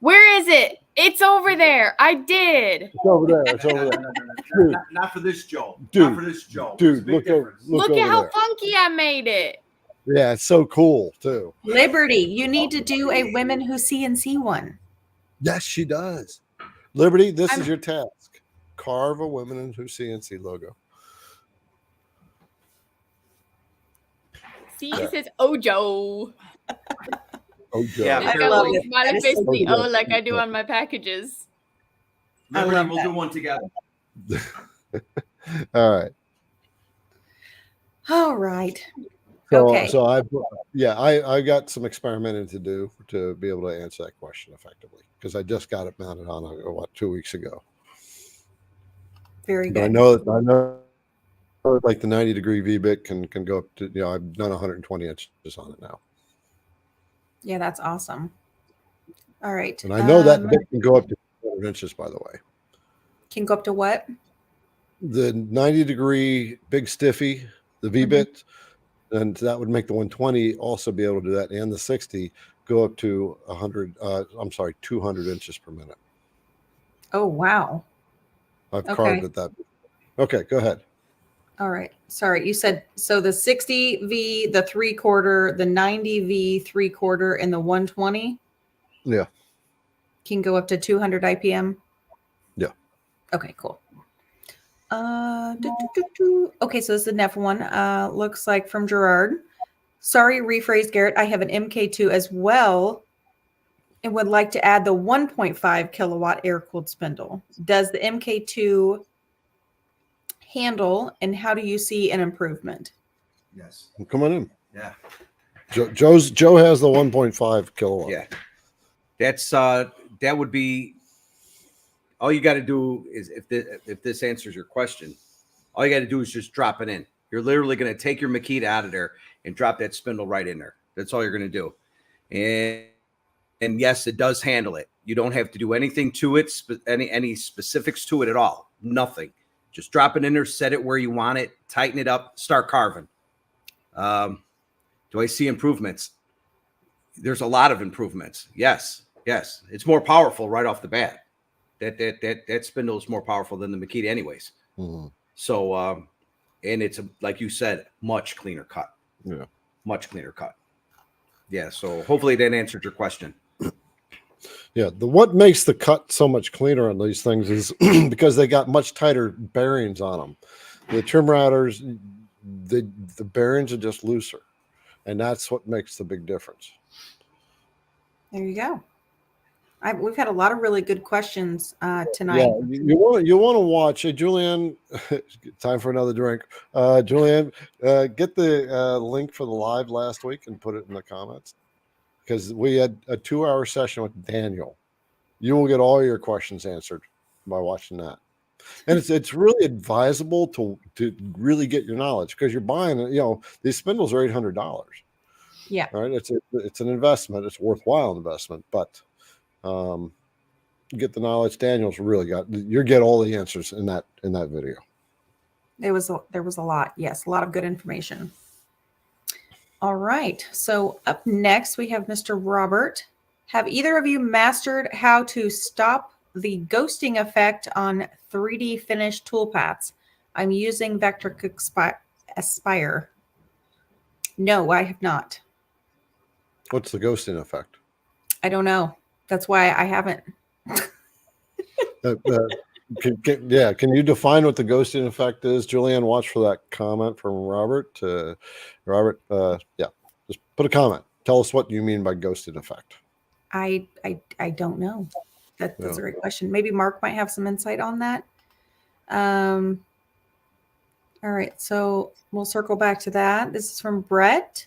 Where is it? It's over there. I did. It's over there. Dude, not for this Joe. Dude, not for this Joe. Dude, look Look over at how there. funky I made it. Yeah, it's so cool too. Liberty, you need to do a women who CNC one. Yes, she does. Liberty, this is your task. Carve a Women Who CNC logo. See, it says Ojo. Oh, Joe. Yeah, I got a love little it. smiley face so the good. O like I do on my packages. I Liberty, love we'll that. do one together. All right. All right. So, Okay. so I got some experimenting to do to be able to answer that question effectively, because I just got it mounted on 2 weeks ago. Very But I good. know like the 90 degree V-bit can go up to, I've done 120 inches on it now. Yeah, that's awesome. All right. And I know that bit can go up to 200 inches, by the way. Can go up to what? The 90 degree big stiffy, the V-bit, and that would make the 120 also be able to do that, and the 60. go up to 200 inches per minute. Oh, wow. I've Okay. carved it that. Okay, go ahead. All right. Sorry. You said, so the 60V, the 3/4, the 90V 3/4, and the 120 Yeah. can go up to 200 IPM? Yeah. Okay, cool. Okay, so this is the Neff one. Looks like from Gerard. Sorry, rephrase, Garrett. I have an MK2 as well and would like to add the 1.5 kilowatt air-cooled spindle. Does the MK2 handle, and how do you see an improvement? Yes. Come on in. Yeah. Joe has the 1.5 kilowatt. Yeah. That's that would be all you got to do is if this answers your question, all you got to do is just drop it in. You're literally going to take your Makita out of there and drop that spindle right in there. That's all you're going to do. And yes, it does handle it. You don't have to do anything to it, any specifics to it at all. Nothing. Just drop it in there, set it where you want it, tighten it up, start carving. Do I see improvements? There's a lot of improvements. Yes. It's more powerful right off the bat. That spindle is more powerful than the Makita anyways. Mm-hmm. So, and it's, like you said, much cleaner cut. Yeah. Much cleaner cut. Yeah. So hopefully that answered your question. Yeah. What makes the cut so much cleaner on these things is because they got much tighter bearings on them. The trim routers, the bearings are just looser. And that's what makes the big difference. There you go. We've had a lot of really good questions tonight. Yeah, you want to watch. Hey, Julianne, time for another drink. Julianne, get the link for the live last week and put it in the comments, because we had a 2-hour session with Daniel. You will get all your questions answered by watching that. And it's really advisable to really get your knowledge, because you're buying, these spindles are $800. Yeah. Right. It's an investment. It's a worthwhile investment, but get the knowledge. Daniel's really you get all the answers in that video. There was a lot. Yes, a lot of good information. All right. So up next we have Mr. Robert. Have either of you mastered how to stop the ghosting effect on 3D finished toolpaths? I'm using Vectric Aspire. No, I have not. What's the ghosting effect? I don't know. That's why I haven't. Can you define what the ghosting effect is? Julianne, watch for that comment from Robert. Robert, just put a comment. Tell us what you mean by ghosting effect. I don't know. That's a great question. Maybe Mark might have some insight on that. All right, so we'll circle back to that. This is from Brett.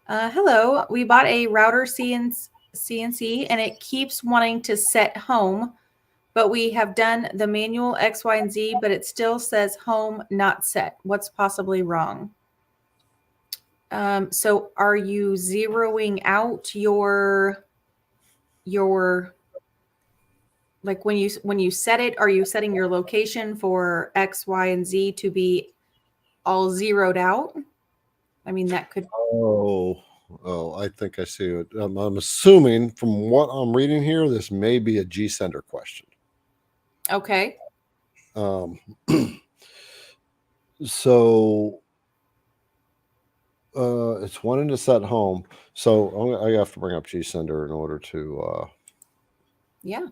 Hello, we bought a router CNC and it keeps wanting to set home, but we have done the manual X, Y, and Z, but it still says home not set. What's possibly wrong? So are you zeroing out your like when you set it, are you setting your location for X, Y, and Z to be all zeroed out? I mean, that could. Oh, I think I see it. I'm assuming from what I'm reading here, this may be a G-Sender question. Okay. So it's wanting to set home. So I have to bring up G-Sender in order to. Yeah.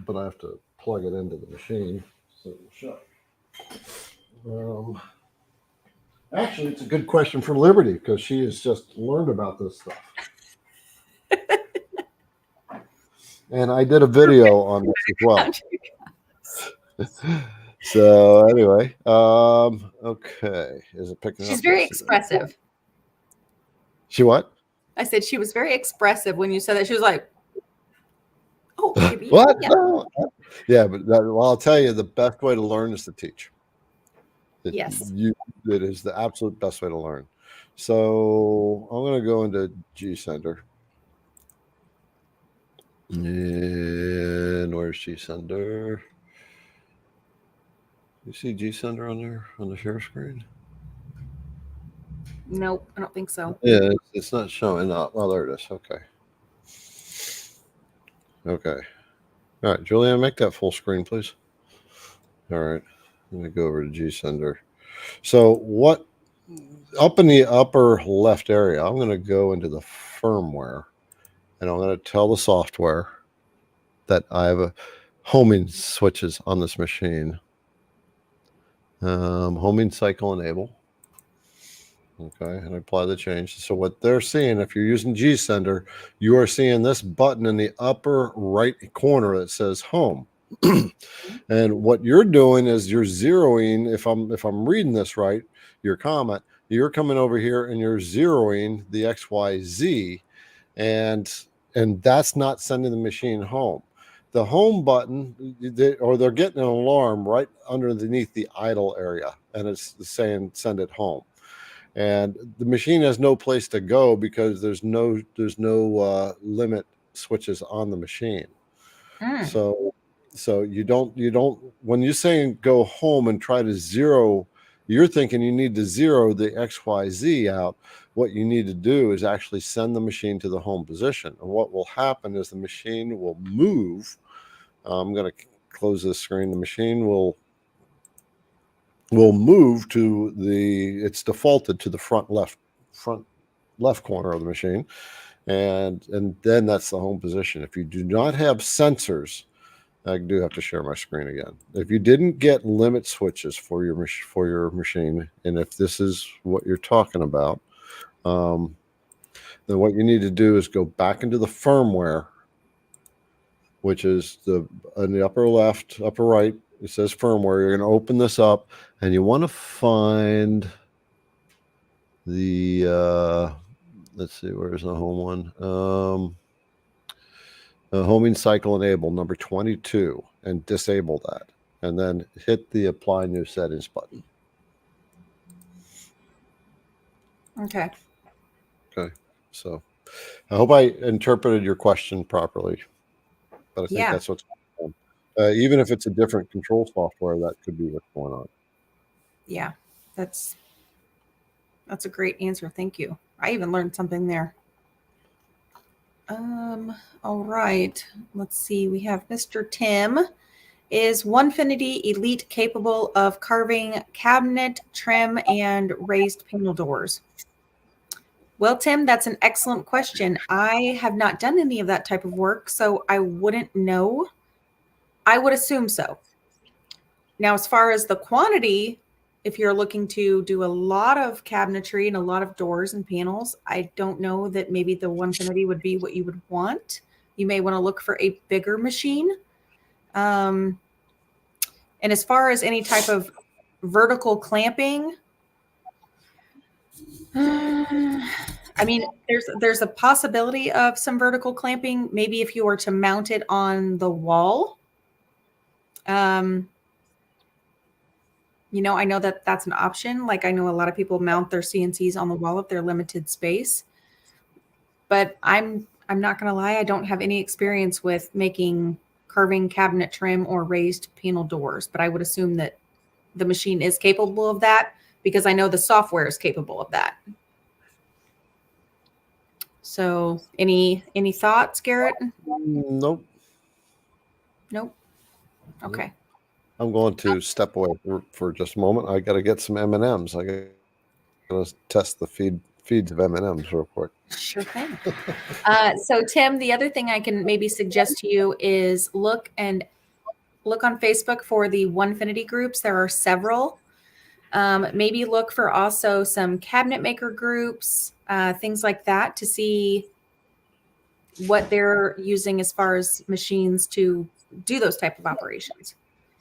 But I have to plug it into the machine. So shut. Actually, it's a good question for Liberty, because she has just learned about this stuff. And I did a video on this as well. So anyway, okay. Is it picking up? She's very expressive. She what? I said she was very expressive when you said that. She was like, oh, maybe. What? Yeah. Yeah, but I'll tell you, the best way to learn is to teach. Yes. It is the absolute best way to learn. So I'm going to go into G-Sender. And where's G-Sender? You see G-Sender on there on the share screen? Nope, I don't think so. Yeah, it's not showing up. Oh, there it is. Okay. Okay. All right, Julianne, make that full screen, please. All right. Let me go over to GSender. So what up in the upper left area, I'm going to go into the firmware and I'm going to tell the software that I have a homing switches on this machine. Homing cycle enable. Okay, and apply the change. So what they're seeing, if you're using GSender, you are seeing this button in the upper right corner that says home. And what you're doing is you're zeroing, if I'm reading this right, your comment, you're coming over here and you're zeroing the XYZ, and that's not sending the machine home. The home button, they're getting an alarm right underneath the idle area, and it's saying send it home. And the machine has no place to go because there's no limit switches on the machine. So you don't when you're saying go home and try to zero, you're thinking you need to zero the XYZ out. What you need to do is actually send the machine to the home position. And what will happen is the machine will move. I'm going to close this screen. The machine will move to it's defaulted to the front left corner of the machine, and then that's the home position. If you do not have sensors, I do have to share my screen again. If you didn't get limit switches for your machine, and if this is what you're talking about, then what you need to do is go back into the firmware, which is in the upper left, upper right. It says firmware. You're going to open this up, and you want to find the let's see, where's the home one? Homing cycle enable number 22, and disable that, and then hit the apply new settings button. Okay. So I hope I interpreted your question properly, but I think that's what's going on. Even if it's a different control software, that could be what's going on. Yeah, that's a great answer. Thank you. I even learned something there. All right. Let's see. We have Mr. Tim. Is Onefinity Elite capable of carving cabinet, trim, and raised panel doors? Well, Tim, that's an excellent question. I have not done any of that type of work, so I wouldn't know. I would assume so. Now, as far as the quantity, if you're looking to do a lot of cabinetry and a lot of doors and panels, I don't know that maybe the Onefinity would be what you would want. You may want to look for a bigger machine. And as far as any type of vertical clamping, I mean, there's a possibility of some vertical clamping. Maybe if you were to mount it on the wall. You know, I know that that's an option. Like I know a lot of people mount their CNCs on the wall if they're limited space. But I'm not going to lie, I don't have any experience with making carving cabinet trim or raised panel doors, but I would assume that the machine is capable of that because I know the software is capable of that. So any thoughts, Garrett? Nope. Okay. I'm going to step away for just a moment. I got to get some M&Ms. I got to test the feeds of M&Ms real quick. Sure thing. So Tim, the other thing I can maybe suggest to you is look on Facebook for the Onefinity groups. There are several. Maybe look for also some cabinet maker groups, things like that, to see what they're using as far as machines to do those type of operations.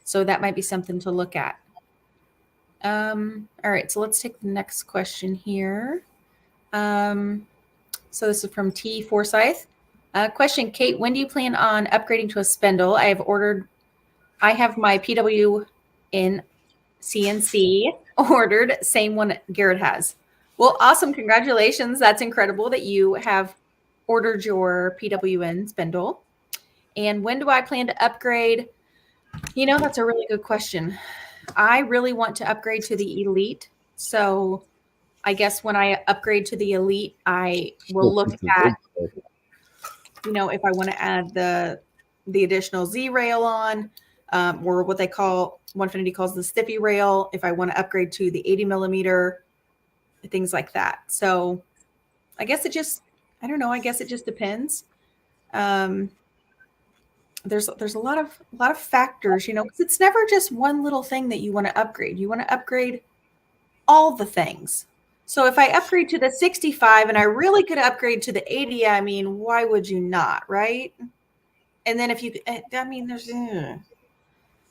So that might be something to look at. All right, so let's take the next question here. So this is from T. Forsyth. Question, Kate, when do you plan on upgrading to a spindle? I have my PW in CNC ordered, same one Garrett has. Well, awesome. Congratulations. That's incredible that you have ordered your PWN spindle. And when do I plan to upgrade? You know, that's a really good question. I really want to upgrade to the Elite. So I guess when I upgrade to the Elite, I will look at, you know, if I want to add the the additional Z rail on, or what they call, Onefinity calls the stiffy rail, if I want to upgrade to the 80 millimeter, things like that. So I guess it just, I don't know, I guess it just depends. There's a lot of factors, you know, because it's never just one little thing that you want to upgrade. You want to upgrade all the things. So if I upgrade to the 65 and I really could upgrade to the 80, I mean, why would you not, right? And then if you, I mean, there's,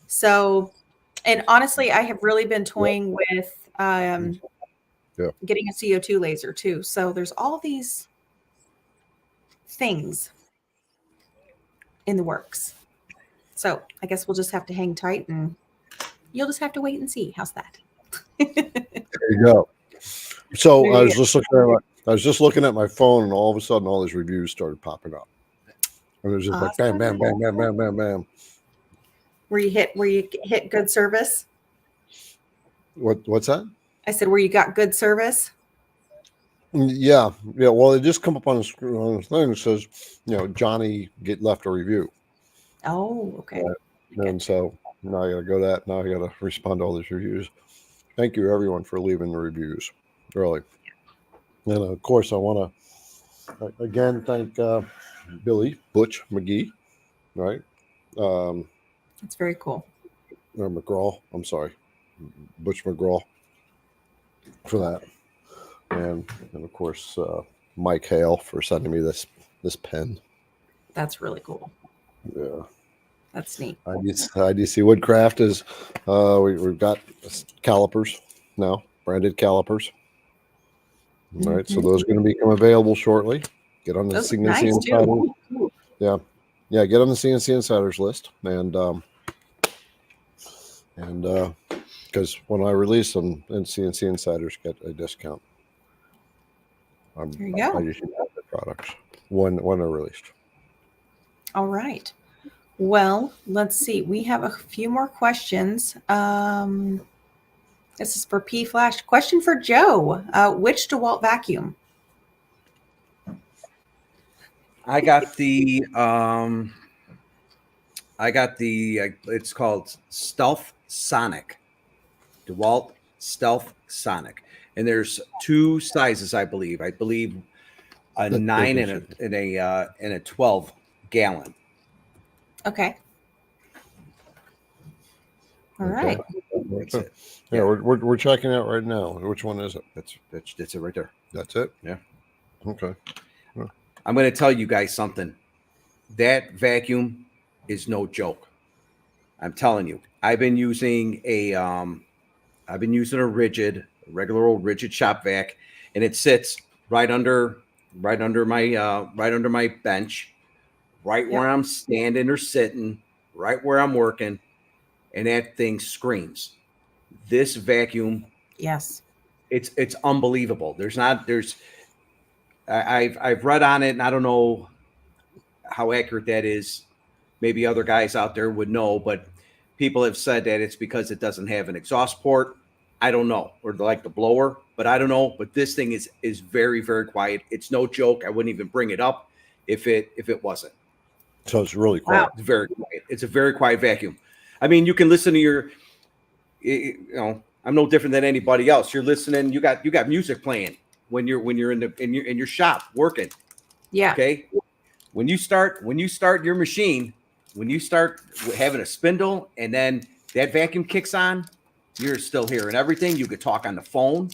so, and honestly, I have really been toying with getting a CO2 laser too. So there's all these things in the works. So I guess we'll just have to hang tight and you'll just have to wait and see. How's that? There you go. So I was just looking at my phone, and all of a sudden, all these reviews started popping up, and it was just like bam, bam, bam, bam, bam, bam, bam. Where you hit good service? What's that? I said, where you got good service? Yeah. Well, it just come up on the screen on the thing that says, you know, Johnny left a review. Oh, okay. And so now I got to go that. Now I got to respond to all these reviews. Thank you, everyone, for leaving the reviews. Really. And of course, I want to again thank Billy Butch McGee, right? That's very cool. Or McGraw. I'm sorry, Butch McGraw, for that, and of course Mike Hale for sending me this pen. That's really cool. Yeah. That's neat. IDC Woodcraft is we've got calipers now, branded calipers. All right, so those are going to become available shortly. Get on the CNC Insider. Yeah, get on the CNC Insiders list, and because when I release them, and CNC Insiders get a discount. There you go. I usually have the products when they're released. All right. Well, let's see. We have a few more questions. This is for P Flash. Question for Joe. Which DeWalt vacuum? I got the it's called Stealth Sonic. DeWalt Stealth Sonic. And there's two sizes, I believe. I believe a 9 and a 12 gallon. Okay. All right. That's it. Yeah, we're checking out right now. Which one is it? That's it right there. That's it? Yeah. Okay. Yeah. I'm going to tell you guys something. That vacuum is no joke. I'm telling you. I've been using a regular old rigid shop vac, and it sits right under my bench, right where I'm standing or sitting, right where I'm working, and that thing screams. This vacuum, yes, it's unbelievable. I've read on it, and I don't know how accurate that is. Maybe other guys out there would know, but people have said that it's because it doesn't have an exhaust port. I don't know, or like the blower, but I don't know. But this thing is very, very quiet. It's no joke. I wouldn't even bring it up if it wasn't. So it's really quiet. Wow. It's very quiet. It's a very quiet vacuum. I mean, you can listen to your, I'm no different than anybody else. You're listening. You got music playing when you're in your shop working. Yeah. Okay. When you start your machine, when you start having a spindle and then that vacuum kicks on, you're still hearing everything. You could talk on the phone.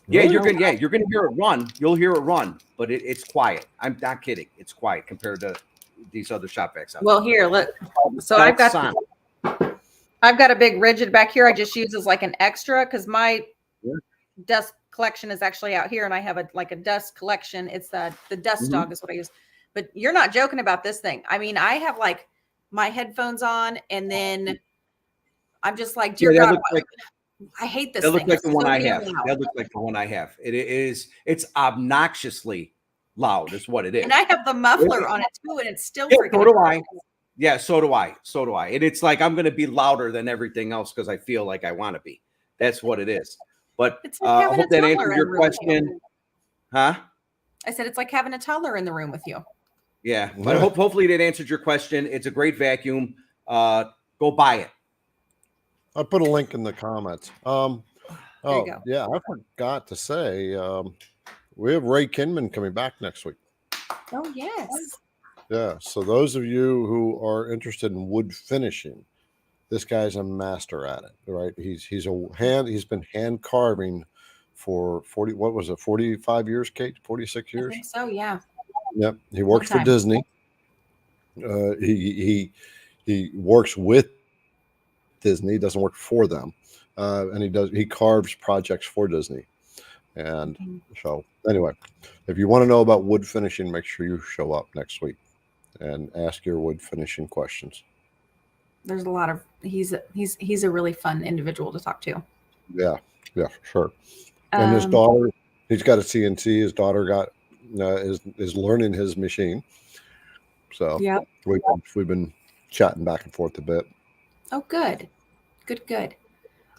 Yeah, you're gonna hear it run. You'll hear it run, but it's quiet. I'm not kidding. It's quiet compared to these other shop vacs out well, there. here, look. So I've got a big rigid back here. I just use as like an extra because my dust collection is actually out here, and I have a dust collection. It's the dust dog is what I use. But you're not joking about this thing. I mean, I have like my headphones on, and then I'm just like, dear God, I hate this thing. That looks like the one I have. That looks like the one I have. It's obnoxiously loud is what it is. And I have the muffler on it too, and it's still freaking. So do I. Yeah, so do I. And it's like I'm going to be louder than everything else because I feel like I want to be. That's what it is. But I hope that answers your question. Huh? I said it's like having a toddler in the room with you. Yeah, but hopefully that answered your question. It's a great vacuum. Go buy it. I'll put a link in the comments. There you go. Yeah, I forgot to say we have Ray Kinman coming back next week. Oh, yes. Yeah, so those of you who are interested in wood finishing, this guy's a master at it, right? He's been hand carving for 45 years, Kate? 46 years? I think so, yeah. Yep. He works for Disney. He works with Disney, doesn't work for them. And he carves projects for Disney. And so anyway, if you want to know about wood finishing, make sure you show up next week and ask your wood finishing questions. There's a lot of he's a really fun individual to talk to. Yeah, sure. And his daughter, he's got a CNC. His daughter is learning his machine. So yeah, we've been chatting back and forth a bit. Oh, good.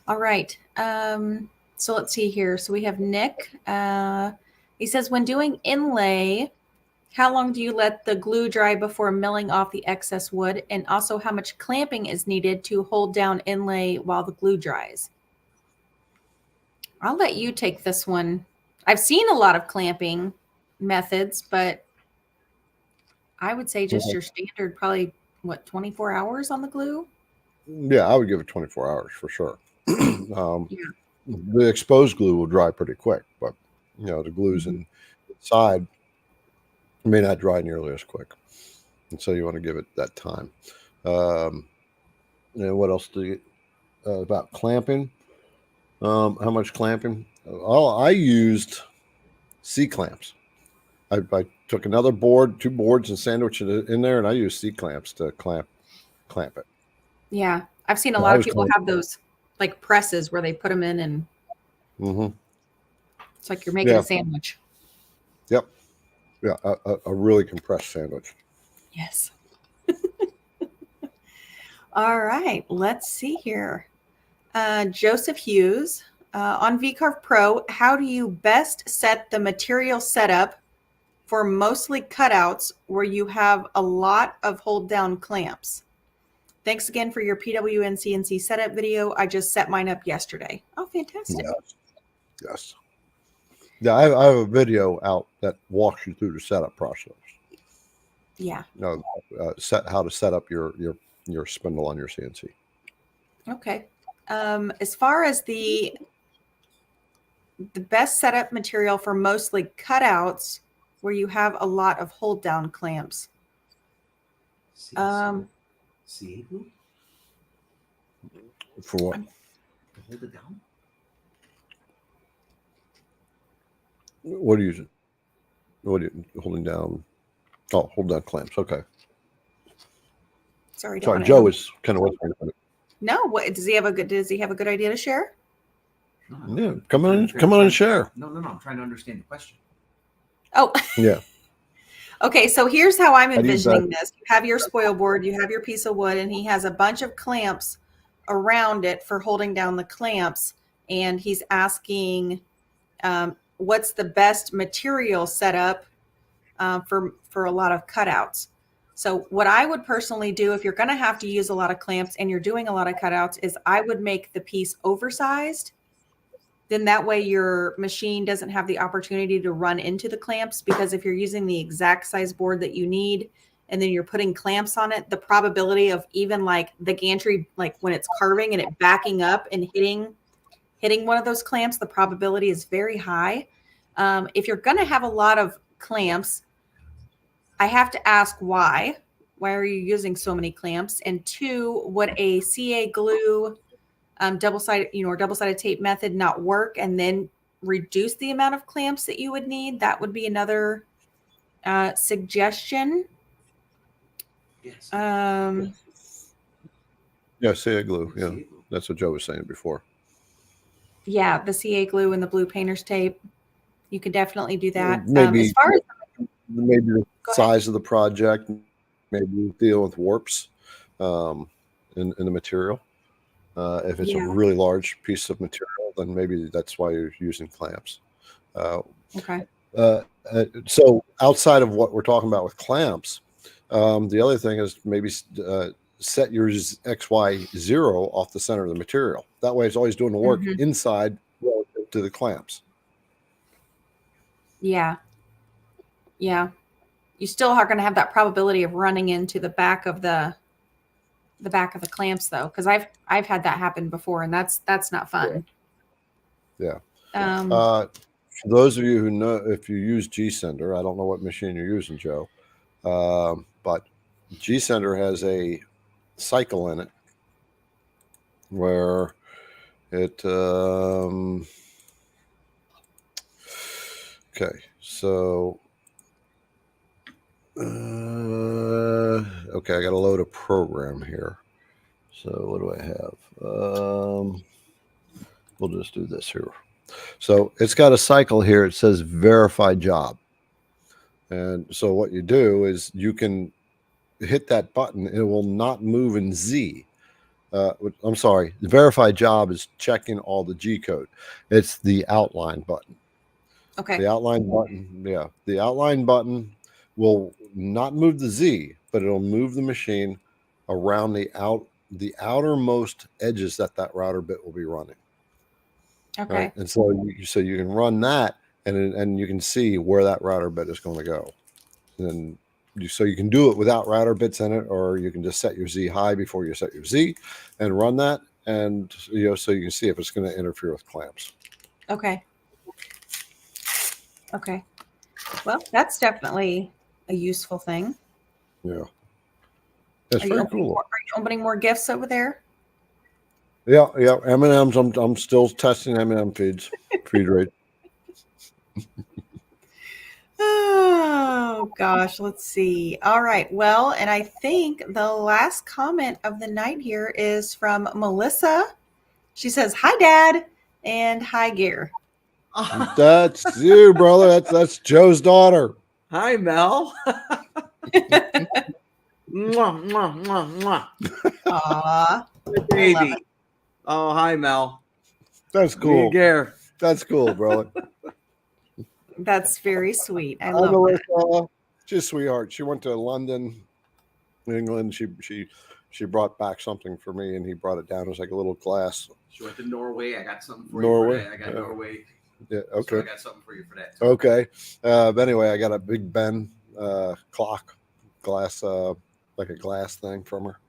All right. So let's see here. So we have Nick. He says, when doing inlay, how long do you let the glue dry before milling off the excess wood? And also how much clamping is needed to hold down inlay while the glue dries? I'll let you take this one. I've seen a lot of clamping methods, but I would say just your standard, probably 24 hours on the glue? Yeah, I would give it 24 hours for sure. The exposed glue will dry pretty quick, but the glues inside may not dry nearly as quick, and so you want to give it that time. And what else do you about clamping? How much clamping? I used C clamps. I took another board, 2 boards, and sandwiched it in there, and I used C clamps to clamp it. Yeah, I've seen a lot of people have those like presses where they put them in, and it's like you're making a sandwich. Yep. Yeah, a really compressed sandwich. Yes. All right, let's see here. Joseph Hughes, on VCarve Pro, how do you best set the material setup for mostly cutouts where you have a lot of hold down clamps? Thanks again for your PWN CNC setup video. I just set mine up yesterday. Oh, fantastic. Yes. Yeah, I have a video out that walks you through the setup process. Yeah. How to set up your spindle on your CNC. Okay. As far as the best setup material for mostly cutouts where you have a lot of hold down clamps. CA glue? For what? To hold it down? What are you holding down? Oh, hold down clamps. Okay. Sorry, Joe is kind of whispering. No, what does he have a good idea to share? No, yeah, come on and share. No. I'm trying to understand the question. Oh, yeah. Okay, so here's how I'm envisioning this. You have your spoil board, you have your piece of wood, and he has a bunch of clamps around it for holding down the clamps. And he's asking, what's the best material setup for a lot of cutouts? So what I would personally do if you're going to have to use a lot of clamps and you're doing a lot of cutouts is I would make the piece oversized. Then that way your machine doesn't have the opportunity to run into the clamps, because if you're using the exact size board that you need and then you're putting clamps on it, the probability of even like the gantry, like when it's carving and it backing up and hitting one of those clamps, the probability is very high. If you're going to have a lot of clamps, I have to ask why. Why are you using so many clamps? And 2, would a CA glue double-sided tape method not work and then reduce the amount of clamps that you would need? That would be another suggestion. Yes. Yeah, CA glue. Yeah, that's what Joe was saying before. Yeah, the CA glue and the blue painter's tape. You could definitely do that. Maybe as far as the size of the project, maybe deal with warps in the material. If it's a really large piece of material, then maybe that's why you're using clamps. Okay. So outside of what we're talking about with clamps, the other thing is maybe set your XY0 off the center of the material. That way it's always doing the work inside relative to the clamps. Yeah. Yeah. You still are going to have that probability of running into the back of the back of the clamps though, because I've had that happen before, and that's not fun. Yeah. Um, For those of you who know, if you use G-Sender, I don't know what machine you're using, Joe, but G-Sender has a cycle in it where it okay, so okay, I got to load a program here. So what do I have? We'll just do this here. So it's got a cycle here. It says verify job. And so what you do is you can hit that button. It will not move in Z. I'm sorry. The verify job is checking all the G code. It's the outline button. okay. The outline button. Yeah. The outline button will not move the Z, but it'll move the machine around the outermost edges that router bit will be running. Okay. Right? And so you can run that, and you can see where that router bit is going to go. And so you can do it without router bits in it, or you can just set your Z high before you set your Z and run that. And, so you can see if it's going to interfere with clamps. Okay. Okay. Well, that's definitely a useful thing. Yeah. That's Are you pretty cool. Are you opening more gifts over there? Yeah. M&M's. I'm still testing M&M feed rate. Oh gosh, let's see. All right. Well, and I think the last comment of the night here is from Melissa. She says, "Hi, Dad," and "Hi, Gear." That's you, brother. That's Joe's daughter. Hi, Mel. Mwah, mwah, mwah, mwah. Aw, Baby. Oh, hi, Mel. That's cool. Gare. That's cool, brother. that's very sweet. I Hi, love that. Melissa. She's a sweetheart. She went to London, England. She brought back something for me, and he brought it down. It was like a little glass. She went to Norway. I got something for Norway? you for that. I got Norway. Yeah. So Okay. I got something for you for that. Too. Okay. But anyway, I got a Big Ben clock, glass, like a glass thing from her.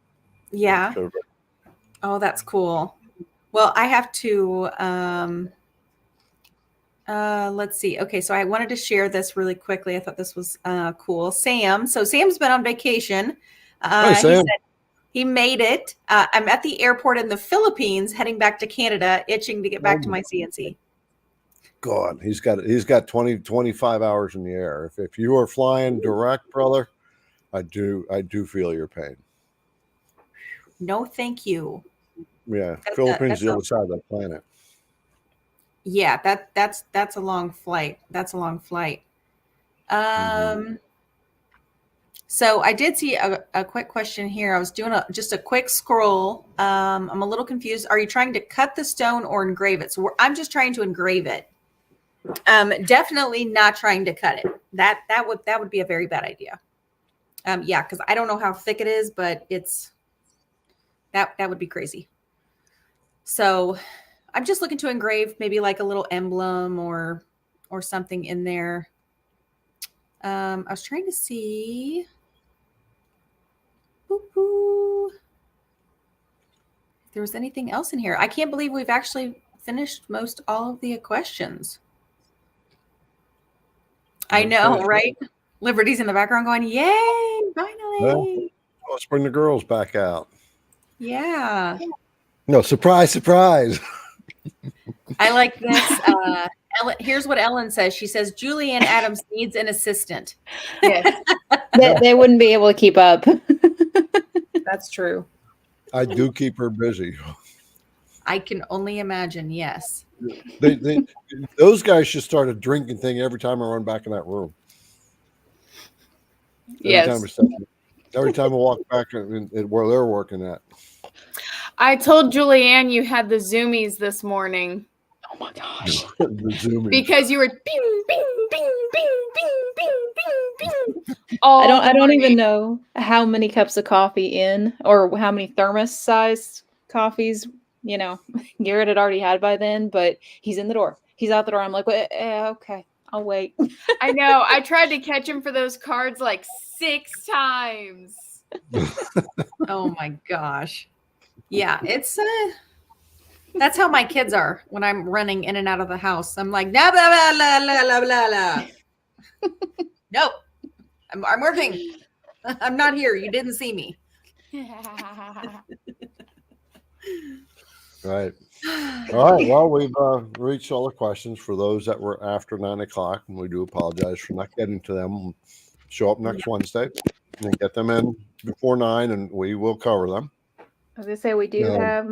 Yeah. Showed her. Oh, that's cool. Well, I have to let's see. Okay, so I wanted to share this really quickly. I thought this was cool. So Sam's been on vacation. Hi, Sam. He said he made it. I'm at the airport in the Philippines heading back to Canada, itching to get back to my CNC. God, he's got 25 hours in the air. If you are flying direct, brother, I do feel your pain. No, thank you. Yeah, Philippines is the other side of the planet. Yeah, that's a long flight. That's a long flight. So I did see a quick question here. I was doing just a quick scroll. I'm a little confused. Are you trying to cut the stone or engrave it? So I'm just trying to engrave it. Definitely not trying to cut it. That would be a very bad idea. Yeah, because I don't know how thick it is, but that would be crazy. So I'm just looking to engrave maybe like a little emblem or something in there. I was trying to see. If there was anything else in here. I can't believe we've actually finished most all of the questions. I know, right? Liberty's in the background going, yay, finally. Well, let's bring the girls back out. Yeah. No, surprise. I like this. Ellen, here's what Ellen says. She says, Julianne Adams needs an assistant. Yes. They wouldn't be able to keep up. That's true. I do keep her busy. I can only imagine. Yes. Those guys should start a drinking thing every time I run back in that room. Every time I walk back where they're working at. I told Julianne you had the zoomies this morning. Oh my gosh. The Zooming. Because you were bing, bing, bing, I don't even know how many cups of coffee in or how many thermos sized coffees, you know, Garrett had already had by then, but he's in the door. He's out the door. I'm like, well, okay, I'll wait. I know. I tried to catch him for those cards like 6 times. Oh my gosh. Yeah, it's that's how my kids are when I'm running in and out of the house. I'm like, blah, blah, blah, blah, blah, blah, blah. Nope. I'm working. I'm not here. You didn't see me. Right. All right. Well, we've reached all the questions for those that were after 9 o'clock, and we do apologize for not getting to them. Show up next Wednesday and get them in before 9, and we will cover them. I was gonna say we do have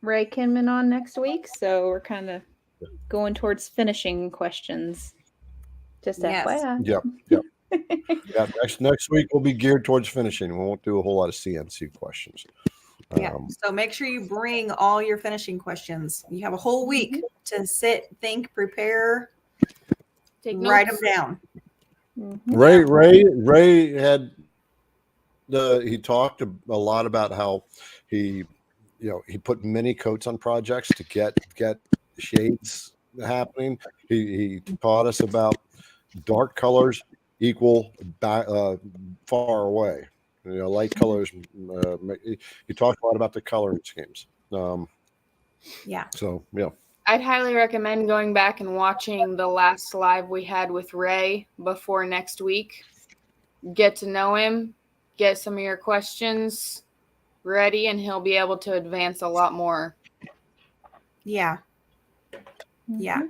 Ray Kinman on next week, so we're kind of going towards finishing questions. Just FYI. Yep. Yeah. Next week will be geared towards finishing. We won't do a whole lot of CNC questions. Yeah. So make sure you bring all your finishing questions. You have a whole week to sit, think, prepare, write them down. Ray had he talked a lot about how he put many coats on projects to get shades happening. He taught us about dark colors equal far away. Light colors. He talked a lot about the coloring schemes. Yeah. So yeah. I'd highly recommend going back and watching the last live we had with Ray before next week. Get to know him, get some of your questions ready, and he'll be able to advance a lot more. Yeah. Yeah.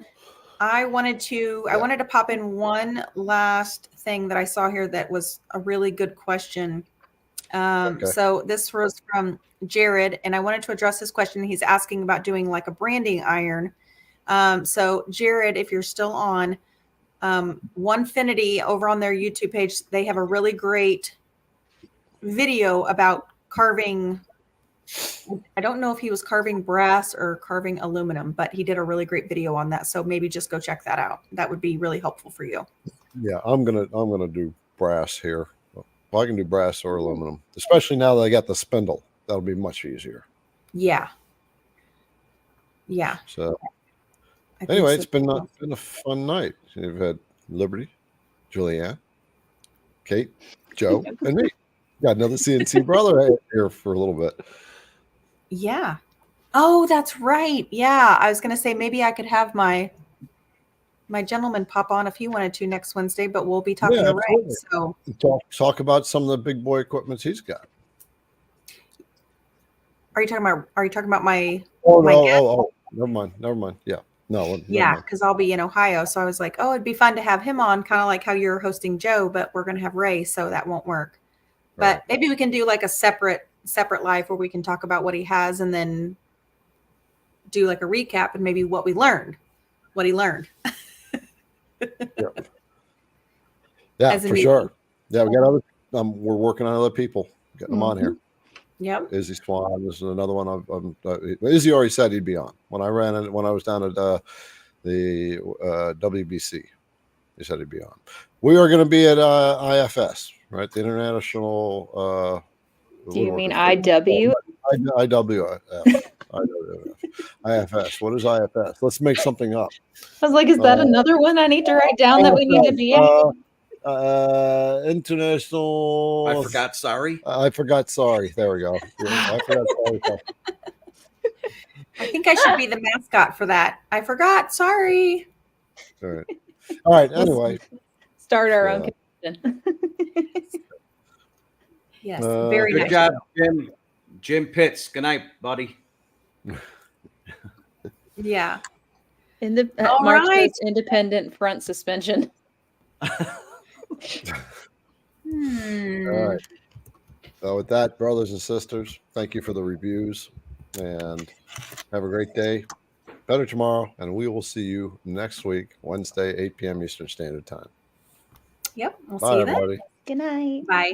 I wanted to pop in one last thing that I saw here that was a really good question. So this was from Jared, and I wanted to address this question. He's asking about doing like a branding iron. So Jared, if you're still on, Onefinity over on their YouTube page, they have a really great video about carving. I don't know if he was carving brass or carving aluminum, but he did a really great video on that. So maybe just go check that out. That would be really helpful for you. Yeah, I'm gonna do brass here. Well, I can do brass or aluminum, especially now that I got the spindle. That'll be much easier. Yeah. Yeah. So anyway, it's been a fun night. You've had Liberty, Julianne, Kate, Joe, and me. Got another CNC brother here for a little bit. Yeah. Oh, that's right. Yeah. I was going to say maybe I could have my gentleman pop on if he wanted to next Wednesday, but we'll be talking to Ray. So talk about some of the big boy equipment he's got. Are you talking about my never mind. Yeah. No. Yeah, because I'll be in Ohio. So I was like, oh, it'd be fun to have him on, kind of like how you're hosting Joe, but we're going to have Ray, so that won't work. But maybe we can do like a separate live where we can talk about what he has and then do like a recap and maybe what he learned. Yeah, for sure. Yeah, we got other. We're working on other people, getting them on here. Yep. Izzy Swan. This is another one. Izzy already said he'd be on when I was down at the WBC. He said he'd be on. We are going to be at IFS, right? The International. Do you mean IW? IFS. What is IFS? Let's make something up. I was like, is that another one I need to write down that we need to be at? International. I forgot. Sorry. There we go. Yeah, I forgot. Sorry. I think I should be the mascot for that. I forgot. Sorry. All right. Anyway, start our own convention. Yes. Very good nice job, Jim. Jim Pitts. Good night, buddy. Yeah. March independent front suspension. All right. So with that, brothers and sisters, thank you for the reviews and have a great day. Better tomorrow, and we will see you next week, Wednesday, 8 p.m. Eastern Standard Time. Yep. We'll Bye, see you everybody. then. Good night. Bye.